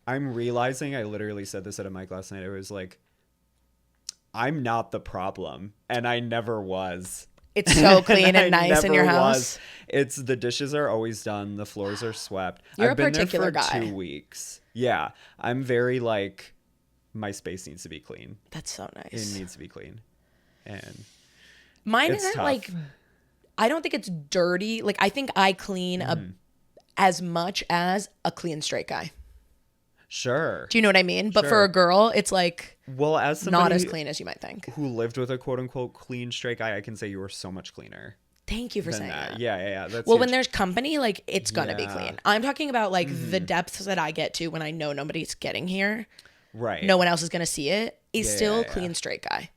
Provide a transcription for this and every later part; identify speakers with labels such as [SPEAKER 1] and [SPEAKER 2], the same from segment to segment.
[SPEAKER 1] I'm realizing, I literally said this at a mic last night. It was like, I'm not the problem, and I never was.
[SPEAKER 2] It's so clean and nice in your house.
[SPEAKER 1] It's the dishes are always done. The floors are swept.
[SPEAKER 2] You're
[SPEAKER 1] I've
[SPEAKER 2] a
[SPEAKER 1] been there
[SPEAKER 2] particular
[SPEAKER 1] for
[SPEAKER 2] guy.
[SPEAKER 1] 2 weeks. Yeah. I'm very like, my space needs to be clean.
[SPEAKER 2] That's so
[SPEAKER 1] It
[SPEAKER 2] nice.
[SPEAKER 1] needs to be clean. And
[SPEAKER 2] Mine
[SPEAKER 1] it's
[SPEAKER 2] isn't
[SPEAKER 1] tough.
[SPEAKER 2] like, I don't think it's dirty. Like, I think I clean as much as a clean straight guy.
[SPEAKER 1] Sure.
[SPEAKER 2] Do you know what I mean? But
[SPEAKER 1] Sure.
[SPEAKER 2] for a girl, it's like
[SPEAKER 1] Well, as somebody
[SPEAKER 2] not as clean as you might think.
[SPEAKER 1] who lived with a quote unquote clean straight guy, I can say you were so much cleaner
[SPEAKER 2] Thank you for
[SPEAKER 1] than
[SPEAKER 2] saying
[SPEAKER 1] that.
[SPEAKER 2] that.
[SPEAKER 1] Yeah. That's
[SPEAKER 2] Well,
[SPEAKER 1] huge.
[SPEAKER 2] when there's company, like it's gonna be
[SPEAKER 1] Yeah.
[SPEAKER 2] clean. I'm talking about like the depths that I get to when I know nobody's getting here.
[SPEAKER 1] right.
[SPEAKER 2] No one else is gonna see it. Is
[SPEAKER 1] Yeah,
[SPEAKER 2] still
[SPEAKER 1] yeah.
[SPEAKER 2] clean straight guy.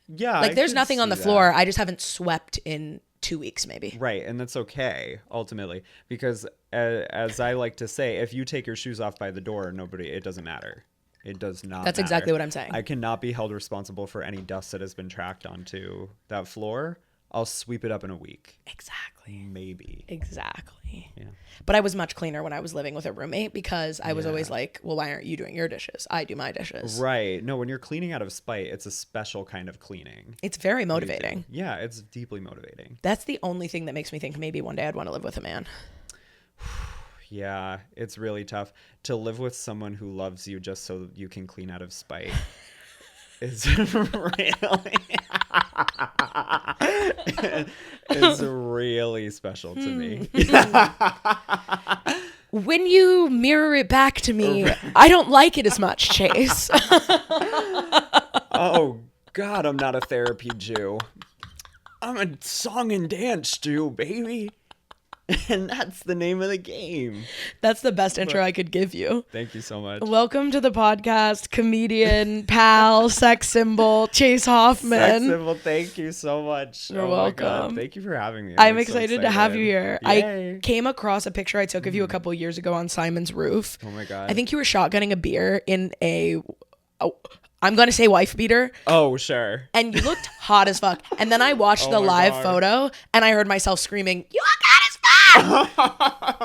[SPEAKER 1] Yeah.
[SPEAKER 2] Like
[SPEAKER 1] I
[SPEAKER 2] there's
[SPEAKER 1] could
[SPEAKER 2] nothing on
[SPEAKER 1] see
[SPEAKER 2] the
[SPEAKER 1] that.
[SPEAKER 2] floor. I just haven't swept in 2 weeks maybe.
[SPEAKER 1] Right, and that's okay ultimately because as I like to say, if you take your shoes off by the door, it doesn't matter. It does not.
[SPEAKER 2] That's
[SPEAKER 1] matter.
[SPEAKER 2] exactly what I'm saying.
[SPEAKER 1] I cannot be held responsible for any dust that has been tracked onto that floor. I'll sweep it up in a week,
[SPEAKER 2] Exactly.
[SPEAKER 1] maybe.
[SPEAKER 2] Exactly.
[SPEAKER 1] Yeah.
[SPEAKER 2] But I was much cleaner when I was living with a roommate because I was always like, well, why aren't you doing your dishes? I do my dishes.
[SPEAKER 1] Right. No, when you're cleaning out of spite, it's a special kind of cleaning.
[SPEAKER 2] It's very motivating.
[SPEAKER 1] Yeah, it's deeply motivating.
[SPEAKER 2] That's the only thing that makes me think maybe one day I'd want to live with a man.
[SPEAKER 1] Yeah, it's really tough to live with someone who loves you just so you can clean out of spite. It's really special to me.
[SPEAKER 2] When you mirror it back to me, I don't like it as much, Chase.
[SPEAKER 1] Oh God, I'm not a therapy Jew. I'm a song and dance Jew, baby. And that's the name of the game.
[SPEAKER 2] That's the best intro I could give you.
[SPEAKER 1] Thank you so much.
[SPEAKER 2] Welcome to the podcast, comedian, pal, sex symbol, Chase Hoffman.
[SPEAKER 1] Sex symbol, thank you so much.
[SPEAKER 2] You're
[SPEAKER 1] my God.
[SPEAKER 2] welcome.
[SPEAKER 1] Thank you for having me.
[SPEAKER 2] I'm
[SPEAKER 1] so
[SPEAKER 2] excited to have you here.
[SPEAKER 1] Yay.
[SPEAKER 2] I came across a picture I took of you a couple years ago on Simon's roof.
[SPEAKER 1] Oh my God.
[SPEAKER 2] I think you were shotgunning a beer in I'm going to say wife beater.
[SPEAKER 1] Oh, sure.
[SPEAKER 2] And you looked hot as fuck. And then I watched the
[SPEAKER 1] my
[SPEAKER 2] live
[SPEAKER 1] God.
[SPEAKER 2] photo and I heard myself screaming, "You look hot as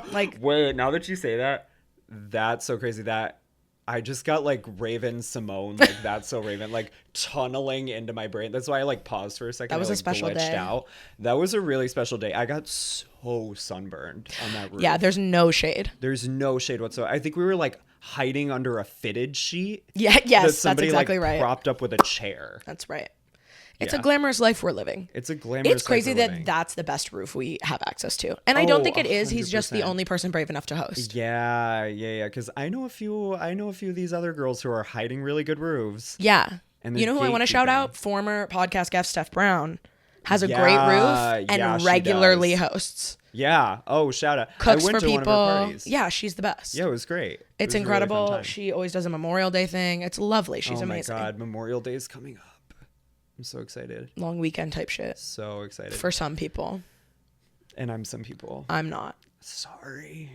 [SPEAKER 2] fuck!" Like,
[SPEAKER 1] Wait, now that you say that, that's so crazy that I just got like Raven Simone, like that's so Raven, like tunneling into my brain. That's why I like paused for a second.
[SPEAKER 2] That was
[SPEAKER 1] I,
[SPEAKER 2] a
[SPEAKER 1] like,
[SPEAKER 2] special
[SPEAKER 1] glitched
[SPEAKER 2] day.
[SPEAKER 1] out. That was a really special day. I got so sunburned on that roof.
[SPEAKER 2] yeah, there's no shade.
[SPEAKER 1] There's no shade whatsoever. I think we were like hiding under a fitted sheet.
[SPEAKER 2] Yeah,
[SPEAKER 1] that
[SPEAKER 2] yes, that's
[SPEAKER 1] somebody
[SPEAKER 2] exactly
[SPEAKER 1] like
[SPEAKER 2] right.
[SPEAKER 1] propped up with a chair.
[SPEAKER 2] That's right. It's a
[SPEAKER 1] Yeah.
[SPEAKER 2] glamorous life we're living.
[SPEAKER 1] It's a glamorous.
[SPEAKER 2] It's crazy
[SPEAKER 1] life we're
[SPEAKER 2] that
[SPEAKER 1] living.
[SPEAKER 2] that's the best roof we have access to. And I don't
[SPEAKER 1] Oh,
[SPEAKER 2] think it is. He's just the
[SPEAKER 1] 100%.
[SPEAKER 2] only person brave enough to host.
[SPEAKER 1] Yeah. Because I know a few of these other girls who are hiding really good roofs.
[SPEAKER 2] Yeah.
[SPEAKER 1] And
[SPEAKER 2] You know who I want to shout
[SPEAKER 1] gatekeeping.
[SPEAKER 2] out? Former podcast guest Steph Brown has a
[SPEAKER 1] Yeah,
[SPEAKER 2] great roof and
[SPEAKER 1] yeah, she
[SPEAKER 2] regularly
[SPEAKER 1] does.
[SPEAKER 2] hosts.
[SPEAKER 1] Yeah. Oh, shout out.
[SPEAKER 2] Cooks
[SPEAKER 1] I went
[SPEAKER 2] for
[SPEAKER 1] to
[SPEAKER 2] people.
[SPEAKER 1] one of her parties.
[SPEAKER 2] Yeah, she's the best.
[SPEAKER 1] Yeah, it was great. It
[SPEAKER 2] It's
[SPEAKER 1] was a really fun
[SPEAKER 2] incredible.
[SPEAKER 1] time.
[SPEAKER 2] She always does a Memorial Day thing. It's lovely. She's
[SPEAKER 1] oh
[SPEAKER 2] amazing.
[SPEAKER 1] my God, Memorial Day is coming up. I'm so excited.
[SPEAKER 2] Long weekend type shit.
[SPEAKER 1] So excited.
[SPEAKER 2] For some people.
[SPEAKER 1] And I'm some people.
[SPEAKER 2] I'm not.
[SPEAKER 1] Sorry.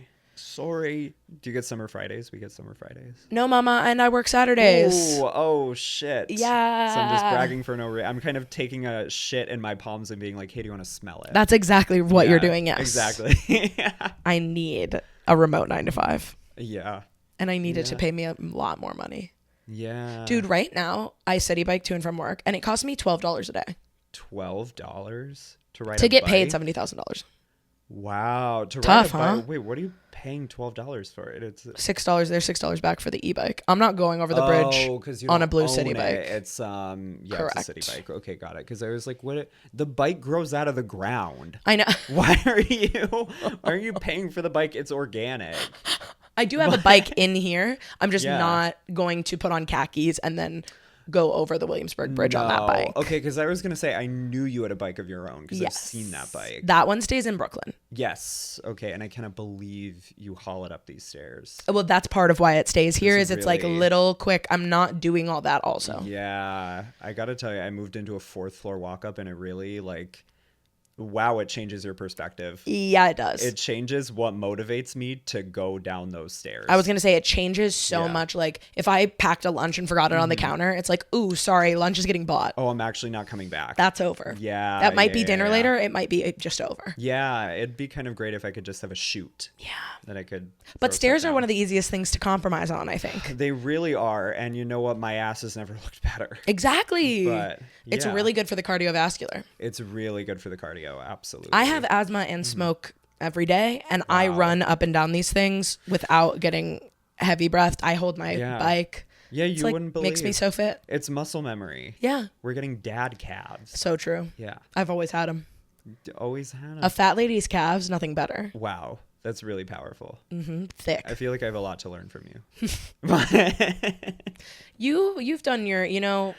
[SPEAKER 1] Do you get summer Fridays? We get summer Fridays.
[SPEAKER 2] No, mama, and I work Saturdays.
[SPEAKER 1] Ooh, oh shit.
[SPEAKER 2] Yeah.
[SPEAKER 1] So I'm just bragging for no reason. I'm kind of taking a shit in my palms and being like, hey, do you want to smell it?
[SPEAKER 2] That's exactly what you're
[SPEAKER 1] Yeah,
[SPEAKER 2] doing, yes.
[SPEAKER 1] Exactly. Yeah.
[SPEAKER 2] I need a remote 9 to 5.
[SPEAKER 1] Yeah.
[SPEAKER 2] And I need it to pay me a lot more money.
[SPEAKER 1] Yeah.
[SPEAKER 2] Dude, right now, I city bike to and from work, and it costs me $12 a day
[SPEAKER 1] $12 to ride
[SPEAKER 2] to
[SPEAKER 1] a
[SPEAKER 2] get paid
[SPEAKER 1] bike?
[SPEAKER 2] $70,000.
[SPEAKER 1] Wow. To
[SPEAKER 2] Tough,
[SPEAKER 1] ride a bike.
[SPEAKER 2] huh?
[SPEAKER 1] Wait, what are you paying $12 for? It's
[SPEAKER 2] $6 there, $6 back for the e-bike. I'm not going over the bridge
[SPEAKER 1] 'cause you
[SPEAKER 2] on a
[SPEAKER 1] don't
[SPEAKER 2] blue city
[SPEAKER 1] own
[SPEAKER 2] bike.
[SPEAKER 1] it. It's yeah,
[SPEAKER 2] Correct.
[SPEAKER 1] it's a city bike. Okay, got it. Because I was like, what? The bike grows out of the ground.
[SPEAKER 2] I know.
[SPEAKER 1] Why are you paying for the bike? It's organic.
[SPEAKER 2] I do have a bike in here. I'm just
[SPEAKER 1] Yeah.
[SPEAKER 2] not going to put on khakis and then go over the Williamsburg Bridge on that
[SPEAKER 1] No.
[SPEAKER 2] bike.
[SPEAKER 1] Okay, because I was gonna say I knew you had a bike of your own because
[SPEAKER 2] Yes.
[SPEAKER 1] I've seen that bike.
[SPEAKER 2] That one stays in Brooklyn.
[SPEAKER 1] Yes. Okay, and I cannot believe you haul it up these stairs.
[SPEAKER 2] Well, that's part of why it stays here.
[SPEAKER 1] This
[SPEAKER 2] Is
[SPEAKER 1] is
[SPEAKER 2] it's like
[SPEAKER 1] really-
[SPEAKER 2] little quick. I'm not doing all that also.
[SPEAKER 1] Yeah, I gotta tell you, I moved into a 4th floor walk up, and it really like wow, it changes your perspective.
[SPEAKER 2] Yeah, it does.
[SPEAKER 1] It changes what motivates me to go down those stairs.
[SPEAKER 2] I was going to say it changes so much. Like if I packed a lunch and forgot it on the counter, it's like, ooh, sorry, lunch is getting bought.
[SPEAKER 1] Oh, I'm actually not coming back.
[SPEAKER 2] That's over.
[SPEAKER 1] Yeah.
[SPEAKER 2] That might be dinner later. It might be just over.
[SPEAKER 1] Yeah, it'd be kind of great if I could just have a chute.
[SPEAKER 2] Yeah.
[SPEAKER 1] That I could.
[SPEAKER 2] But stairs are one of the easiest things to compromise on, I think.
[SPEAKER 1] They really are. And you know what? My ass has never looked better.
[SPEAKER 2] Exactly.
[SPEAKER 1] But
[SPEAKER 2] it's really good for the cardiovascular.
[SPEAKER 1] It's really good for the cardio. Absolutely.
[SPEAKER 2] I have asthma and smoke every day, and I run up and down these things without getting heavy breathed. I hold my bike.
[SPEAKER 1] Yeah, you wouldn't believe.
[SPEAKER 2] Makes me so fit.
[SPEAKER 1] It's muscle memory.
[SPEAKER 2] Yeah.
[SPEAKER 1] We're getting dad calves.
[SPEAKER 2] So true.
[SPEAKER 1] Yeah.
[SPEAKER 2] I've always had them.
[SPEAKER 1] Always had them.
[SPEAKER 2] A fat lady's calves, nothing better.
[SPEAKER 1] Wow. That's really powerful.
[SPEAKER 2] Thick.
[SPEAKER 1] I feel like I have a lot to learn from you.
[SPEAKER 2] You've done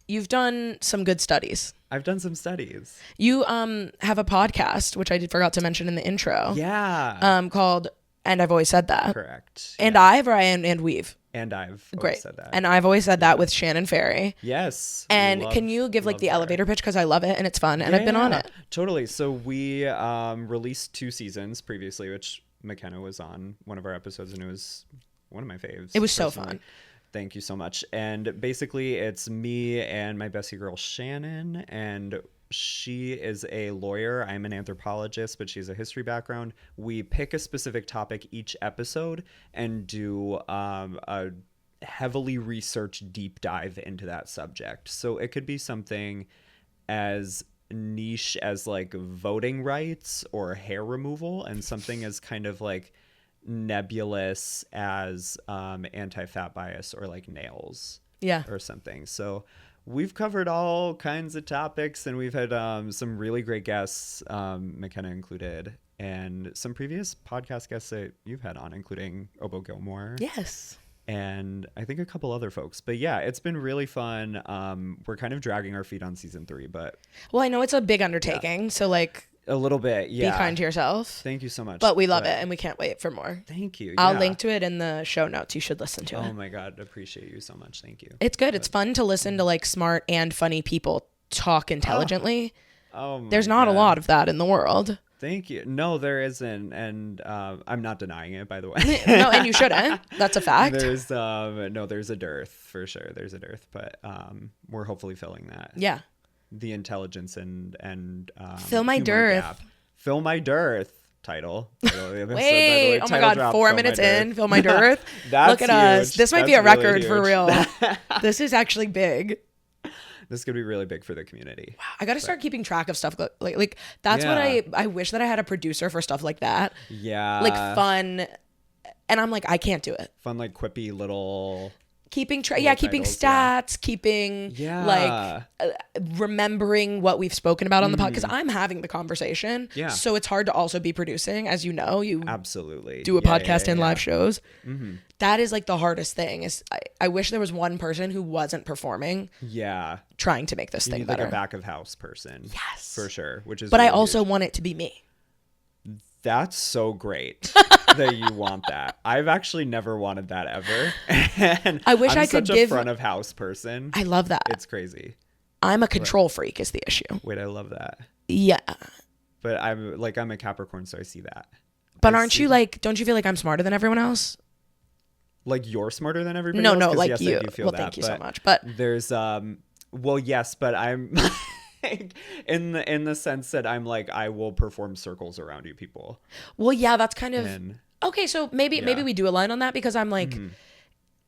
[SPEAKER 2] you've done some good studies.
[SPEAKER 1] I've done some studies.
[SPEAKER 2] You have a podcast, which I forgot to mention in the intro.
[SPEAKER 1] Yeah.
[SPEAKER 2] Called And I've Always Said That.
[SPEAKER 1] Correct.
[SPEAKER 2] And
[SPEAKER 1] yeah.
[SPEAKER 2] and we've.
[SPEAKER 1] And I've
[SPEAKER 2] Great.
[SPEAKER 1] always said that.
[SPEAKER 2] And I've always said that with Shannon Ferry.
[SPEAKER 1] Yes.
[SPEAKER 2] And can you give like the elevator pitch? Because I love it and it's fun and I've been on it.
[SPEAKER 1] Totally. So we released 2 seasons previously, which McKenna was on one of our episodes, and it was one of my faves.
[SPEAKER 2] It was so fun.
[SPEAKER 1] Thank you so much. And basically it's me and my bestie girl Shannon, and she is a lawyer. I'm an anthropologist, but she's a history background. We pick a specific topic each episode and do a heavily researched deep dive into that subject. So it could be something as niche as like voting rights or hair removal, and something as kind of like nebulous as anti-fat bias or like nails or something. So we've covered all kinds of topics, and we've had some really great guests, McKenna included, and some previous podcast guests that you've had on, including Obo Gilmore.
[SPEAKER 2] Yes.
[SPEAKER 1] And I think a couple other folks. But yeah, it's been really fun. We're kind of dragging our feet on season 3, but...
[SPEAKER 2] Well, I know it's a big undertaking, so like...
[SPEAKER 1] A little bit, yeah.
[SPEAKER 2] Be kind to yourself.
[SPEAKER 1] Thank you so much.
[SPEAKER 2] But we love it, and we can't wait for more.
[SPEAKER 1] Thank you.
[SPEAKER 2] I'll link to it in the show notes. You should listen to it.
[SPEAKER 1] Oh my God, appreciate you so much. Thank you.
[SPEAKER 2] It's good. It's fun to listen to like smart and funny people talk intelligently. There's not a lot of that in the world.
[SPEAKER 1] Thank you. No, there isn't, and I'm not denying it, by the way.
[SPEAKER 2] No, and you shouldn't. That's a fact.
[SPEAKER 1] There's there's a dearth for sure. There's a dearth, but we're hopefully filling that.
[SPEAKER 2] Yeah.
[SPEAKER 1] The intelligence and
[SPEAKER 2] fill my dearth.
[SPEAKER 1] Gap. Fill my dearth. Title.
[SPEAKER 2] Wait, oh my God, 4 minutes in, fill my dearth. Look at us. This might be a
[SPEAKER 1] really
[SPEAKER 2] record
[SPEAKER 1] huge.
[SPEAKER 2] for real. This is actually big.
[SPEAKER 1] This could be really big for the community.
[SPEAKER 2] Wow, I got to start keeping track of stuff like that's what I wish that I had a producer for stuff like that.
[SPEAKER 1] Yeah.
[SPEAKER 2] Like fun, and I'm like, I can't do it.
[SPEAKER 1] Fun, like quippy little
[SPEAKER 2] keeping keeping stats, keeping like remembering what we've spoken about on the pod, because I'm having the conversation. Yeah. So it's hard to also be producing, as you know. You
[SPEAKER 1] absolutely
[SPEAKER 2] do a podcast and live shows. Mm-hmm. That is like the hardest thing. Is I wish there was one person who wasn't performing.
[SPEAKER 1] Yeah.
[SPEAKER 2] Trying to make this thing better.
[SPEAKER 1] Like a back of house person.
[SPEAKER 2] Yes.
[SPEAKER 1] For sure. Which is.
[SPEAKER 2] But really I also want it to be me.
[SPEAKER 1] That's so great that you want that. I've actually never wanted that ever. And
[SPEAKER 2] I wish I could
[SPEAKER 1] give a front of house person.
[SPEAKER 2] I love that.
[SPEAKER 1] It's crazy.
[SPEAKER 2] I'm a control freak is the issue.
[SPEAKER 1] Wait, I love that.
[SPEAKER 2] Yeah.
[SPEAKER 1] But I'm a Capricorn, so I see that.
[SPEAKER 2] But don't you feel like I'm smarter than everyone else?
[SPEAKER 1] Like you're smarter than everybody else?
[SPEAKER 2] No, like
[SPEAKER 1] yes,
[SPEAKER 2] you.
[SPEAKER 1] Feel
[SPEAKER 2] well,
[SPEAKER 1] that,
[SPEAKER 2] thank you so much. But
[SPEAKER 1] there's well, yes, but I'm in the sense that I'm like, I will perform circles around you people.
[SPEAKER 2] Well, yeah, that's kind of okay. So maybe we do align on that, because I'm like,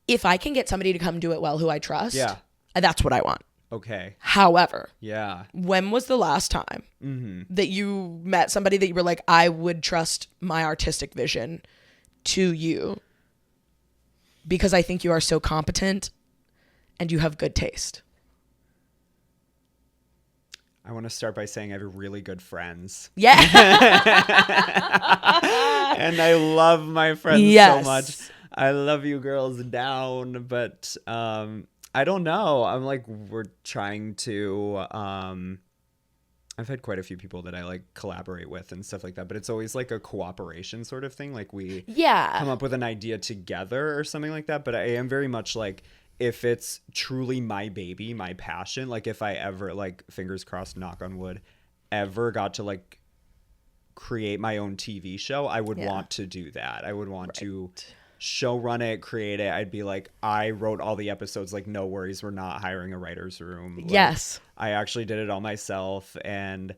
[SPEAKER 2] if I can get somebody to come do it well who I trust, that's what I want.
[SPEAKER 1] Okay.
[SPEAKER 2] However,
[SPEAKER 1] when
[SPEAKER 2] was the last time that you met somebody that you were like, I would trust my artistic vision to you, because I think you are so competent and you have good taste?
[SPEAKER 1] I want to start by saying I have really good friends.
[SPEAKER 2] Yeah.
[SPEAKER 1] And I love my friends so much. I love you girls down, but I don't know. I'm like, we're trying to I've had quite a few people that I like collaborate with and stuff like that, but it's always like a cooperation sort of thing. Like we come up with an idea together or something like that. But I am very much like, if it's truly my baby, my passion, like if I ever, like, fingers crossed, knock on wood, ever got to like create my own TV show, I would want to do that. I would want to show run it, create it. I'd be like, I wrote all the episodes, like, no worries, we're not hiring a writer's room. Like,
[SPEAKER 2] yes.
[SPEAKER 1] I actually did it all myself, and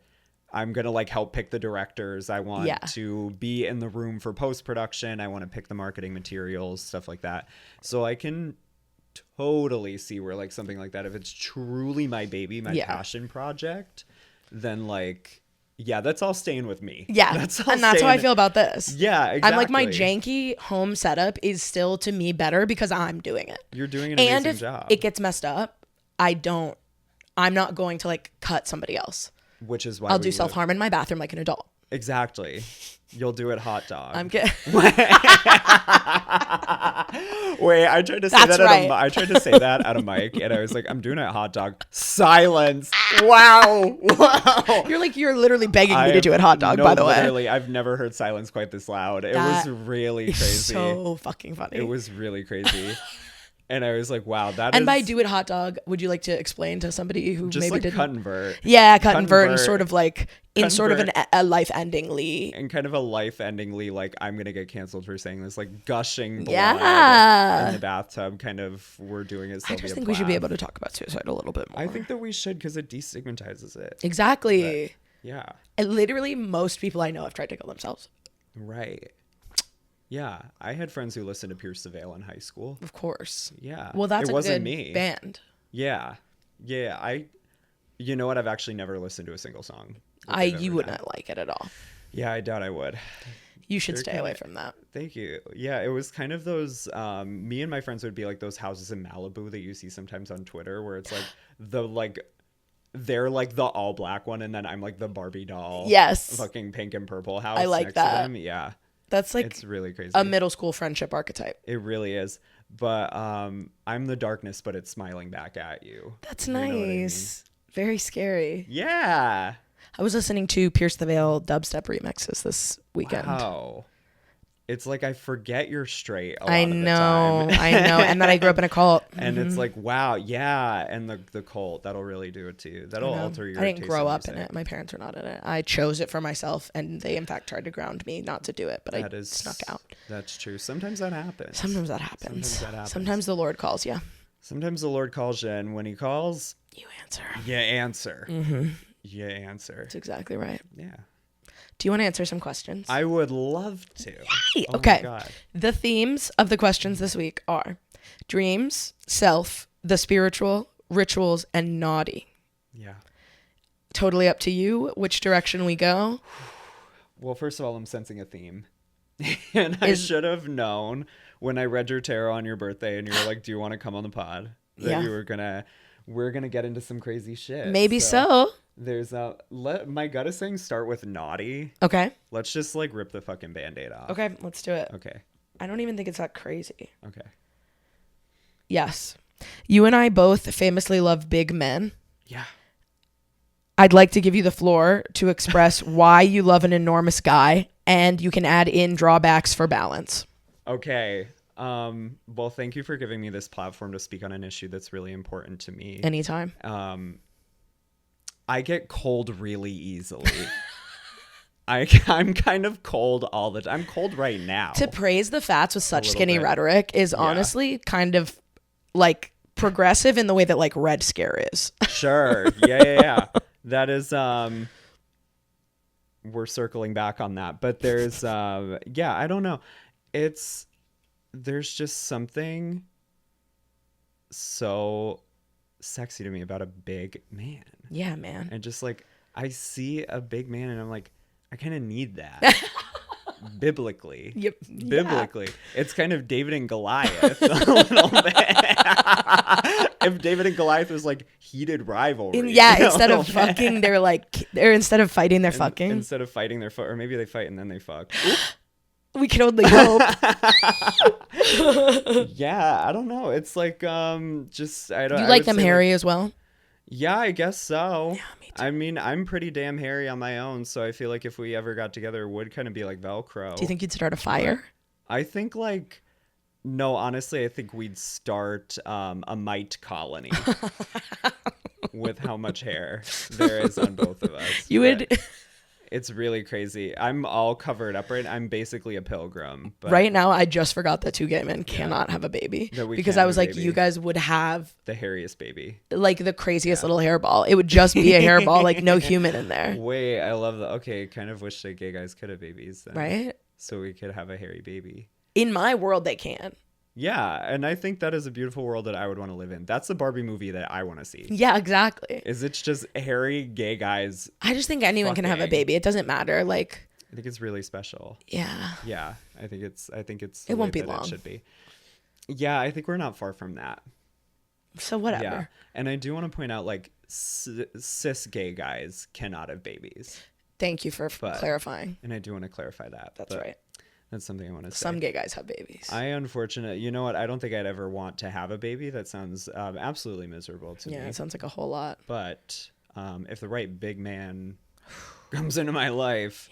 [SPEAKER 1] I'm gonna like help pick the directors. I want to be in the room for post-production. I want to pick the marketing materials, stuff like that. So I can totally see where like something like that, if it's truly my baby, my passion project, then like, yeah, that's all staying with me.
[SPEAKER 2] Yeah. That's how I feel about this.
[SPEAKER 1] Yeah, exactly.
[SPEAKER 2] I'm like, my janky home setup is still to me better because I'm doing it.
[SPEAKER 1] You're doing an amazing job.
[SPEAKER 2] And if it gets messed up, I'm not going to like cut somebody else.
[SPEAKER 1] Which is why
[SPEAKER 2] I'll do self-harm in my bathroom like an adult.
[SPEAKER 1] Exactly. You'll do it hot dog.
[SPEAKER 2] I'm kidding.
[SPEAKER 1] Wait, I tried to say I tried to say that at a mic, and I was like, I'm doing it hot dog. Silence. Wow.
[SPEAKER 2] You're literally begging me to do it hot dog, by the way.
[SPEAKER 1] Literally, I've never heard silence quite this loud. It was really crazy.
[SPEAKER 2] So fucking funny.
[SPEAKER 1] It was really crazy. And I was like, wow,
[SPEAKER 2] and by do it hot dog, would you like to explain to somebody who
[SPEAKER 1] just
[SPEAKER 2] maybe
[SPEAKER 1] like
[SPEAKER 2] didn't?
[SPEAKER 1] Cut and vert.
[SPEAKER 2] Yeah, cut and vert, and sort of like in sort of a life-endingly.
[SPEAKER 1] And kind of a life-endingly, like, I'm going to get canceled for saying this, like gushing blood in the bathtub, kind of, we're doing it.
[SPEAKER 2] I just think we should be able to talk about suicide a little bit more.
[SPEAKER 1] I think that we should, because it destigmatizes it.
[SPEAKER 2] Exactly.
[SPEAKER 1] But, yeah.
[SPEAKER 2] And literally most people I know have tried to kill themselves.
[SPEAKER 1] Right. Yeah, I had friends who listened to Pierce the Veil in high school.
[SPEAKER 2] Of course.
[SPEAKER 1] Yeah.
[SPEAKER 2] Well, that's
[SPEAKER 1] it wasn't me.
[SPEAKER 2] Band.
[SPEAKER 1] Yeah. Yeah, you know what? I've actually never listened to a single song.
[SPEAKER 2] You would not like it at all.
[SPEAKER 1] Yeah, I doubt I would.
[SPEAKER 2] You should stay away from that.
[SPEAKER 1] Thank you. Yeah, it was kind of those, me and my friends would be like those houses in Malibu that you see sometimes on Twitter, where it's like, they're like the all black one, and then I'm like the Barbie doll.
[SPEAKER 2] Yes.
[SPEAKER 1] Fucking pink and purple house.
[SPEAKER 2] I like that.
[SPEAKER 1] Yeah.
[SPEAKER 2] That's like,
[SPEAKER 1] it's really crazy.
[SPEAKER 2] A middle school friendship archetype.
[SPEAKER 1] It really is. But I'm the darkness, but it's smiling back at you.
[SPEAKER 2] That's nice. I mean? Very scary.
[SPEAKER 1] Yeah.
[SPEAKER 2] I was listening to Pierce the Veil dubstep remixes this weekend.
[SPEAKER 1] Wow. It's like I forget you're straight a lot
[SPEAKER 2] I
[SPEAKER 1] of the
[SPEAKER 2] know.
[SPEAKER 1] time.
[SPEAKER 2] I know. And that I grew up in a cult.
[SPEAKER 1] And it's like, wow, yeah. And the cult, that'll really do it too. That'll alter your taste.
[SPEAKER 2] I didn't grow up in it. My parents were not in it. I chose it for myself, and they in fact tried to ground me not to do it, but I snuck out.
[SPEAKER 1] That's true. Sometimes that happens.
[SPEAKER 2] Sometimes the Lord calls you.
[SPEAKER 1] Sometimes the Lord calls you, and when he calls,
[SPEAKER 2] you answer.
[SPEAKER 1] You answer.
[SPEAKER 2] Mm-hmm.
[SPEAKER 1] You answer.
[SPEAKER 2] That's exactly right.
[SPEAKER 1] Yeah.
[SPEAKER 2] Do you want to answer some questions?
[SPEAKER 1] I would love to.
[SPEAKER 2] Yay! Okay. The themes of the questions this week are dreams, self, the spiritual, rituals, and naughty.
[SPEAKER 1] Yeah.
[SPEAKER 2] Totally up to you which direction we go.
[SPEAKER 1] Well, first of all, I'm sensing a theme. And I should have known when I read your tarot on your birthday and you were like, do you want to come on the pod? That we're going to get into some crazy shit.
[SPEAKER 2] Maybe so.
[SPEAKER 1] There's my gut is saying start with naughty.
[SPEAKER 2] Okay.
[SPEAKER 1] Let's just like rip the fucking Band-Aid off.
[SPEAKER 2] Okay, let's do it.
[SPEAKER 1] Okay.
[SPEAKER 2] I don't even think it's that crazy.
[SPEAKER 1] Okay.
[SPEAKER 2] Yes. You and I both famously love big men.
[SPEAKER 1] Yeah.
[SPEAKER 2] I'd like to give you the floor to express why you love an enormous guy, and you can add in drawbacks for balance.
[SPEAKER 1] Okay. Well, thank you for giving me this platform to speak on an issue that's really important to me.
[SPEAKER 2] Anytime.
[SPEAKER 1] I get cold really easily. I'm kind of cold all the time. I'm cold right now.
[SPEAKER 2] To praise the fats with such skinny rhetoric is honestly kind of like progressive in the way that like Red Scare is.
[SPEAKER 1] Sure. Yeah. That is, we're circling back on that. But there's, I don't know. There's just something so sexy to me about a big man.
[SPEAKER 2] Yeah, man.
[SPEAKER 1] And just like I see a big man and I'm like, I kind of need that. Biblically.
[SPEAKER 2] Yep.
[SPEAKER 1] Biblically. Yeah. It's kind of David and Goliath a little bit. If David and Goliath was like heated rivalry.
[SPEAKER 2] Instead of fucking, instead of fighting, they're fucking.
[SPEAKER 1] Instead of fighting, they're or maybe they fight and then they fuck.
[SPEAKER 2] We can only hope.
[SPEAKER 1] Yeah, I don't know. It's like just I don't.
[SPEAKER 2] You like them hairy as well?
[SPEAKER 1] Yeah, I guess so.
[SPEAKER 2] Yeah, me too.
[SPEAKER 1] I mean, I'm pretty damn hairy on my own, so I feel like if we ever got together, it would kind of be like Velcro.
[SPEAKER 2] Do you think you'd start a fire?
[SPEAKER 1] I think no, honestly, I think we'd start a mite colony. with how much hair there is on both of us.
[SPEAKER 2] You would.
[SPEAKER 1] It's really crazy. I'm all covered up right now. I'm basically a pilgrim. But
[SPEAKER 2] Right now, I just forgot that two gay men cannot have a baby.
[SPEAKER 1] No, we
[SPEAKER 2] because
[SPEAKER 1] can't
[SPEAKER 2] I was
[SPEAKER 1] have a
[SPEAKER 2] like,
[SPEAKER 1] baby.
[SPEAKER 2] you guys would have
[SPEAKER 1] the hairiest baby.
[SPEAKER 2] like the craziest little hairball. It would just be a hairball, like no human in there.
[SPEAKER 1] Wait, I love that. Okay, kind of wish that gay guys could have babies then.
[SPEAKER 2] Right?
[SPEAKER 1] So we could have a hairy baby.
[SPEAKER 2] In my world, they can.
[SPEAKER 1] Yeah, and I think that is a beautiful world that I would want to live in. That's the Barbie movie that I want to see.
[SPEAKER 2] Yeah, exactly.
[SPEAKER 1] Is it's just hairy gay guys.
[SPEAKER 2] I just think anyone can have a
[SPEAKER 1] fucking.
[SPEAKER 2] baby. It doesn't matter. Like,
[SPEAKER 1] I think it's really special.
[SPEAKER 2] yeah.
[SPEAKER 1] Yeah, I think it's
[SPEAKER 2] It won't be
[SPEAKER 1] the way that
[SPEAKER 2] long.
[SPEAKER 1] It should be. Yeah, I think we're not far from that.
[SPEAKER 2] So whatever.
[SPEAKER 1] Yeah, and I do want to point out, like, cis gay guys cannot have babies,
[SPEAKER 2] Thank you for clarifying.
[SPEAKER 1] and I do want to clarify that.
[SPEAKER 2] That's right.
[SPEAKER 1] That's something I want to say.
[SPEAKER 2] Some gay guys have babies.
[SPEAKER 1] You know what? I don't think I'd ever want to have a baby. That sounds absolutely miserable to me.
[SPEAKER 2] Yeah, it sounds like a whole lot.
[SPEAKER 1] But if the right big man comes into my life,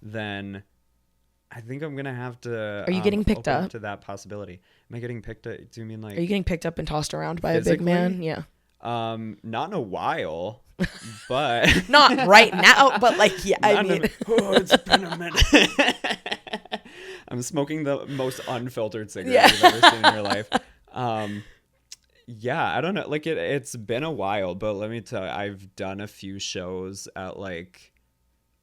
[SPEAKER 1] then I think I'm gonna have to.
[SPEAKER 2] Are you getting picked
[SPEAKER 1] open
[SPEAKER 2] up
[SPEAKER 1] to that possibility? Am I getting picked up? Do you mean like?
[SPEAKER 2] Are you getting picked up and tossed around by a big
[SPEAKER 1] physically?
[SPEAKER 2] man? Yeah.
[SPEAKER 1] Not in a while, but
[SPEAKER 2] Not right now, but like, yeah, I mean.
[SPEAKER 1] it's been a minute. I'm smoking the most unfiltered cigarette you've ever seen in your life. Yeah, I don't know. Like it's been a while, but let me tell you, I've done a few shows at like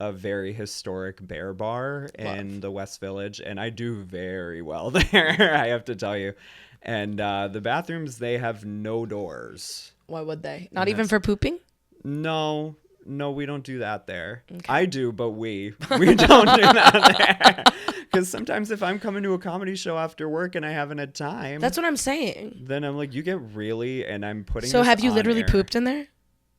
[SPEAKER 1] a very historic bear bar in the West Village, and I do very well there, I have to tell you. And the bathrooms, they have no doors.
[SPEAKER 2] Why would they? Not even for pooping?
[SPEAKER 1] No, we don't do that there. Okay. I do, but we don't do that there. Because sometimes if I'm coming to a comedy show after work and I haven't had time.
[SPEAKER 2] That's what I'm saying.
[SPEAKER 1] Then I'm like, you get really, and I'm putting
[SPEAKER 2] So
[SPEAKER 1] this
[SPEAKER 2] have you
[SPEAKER 1] on
[SPEAKER 2] literally
[SPEAKER 1] air.
[SPEAKER 2] pooped in there?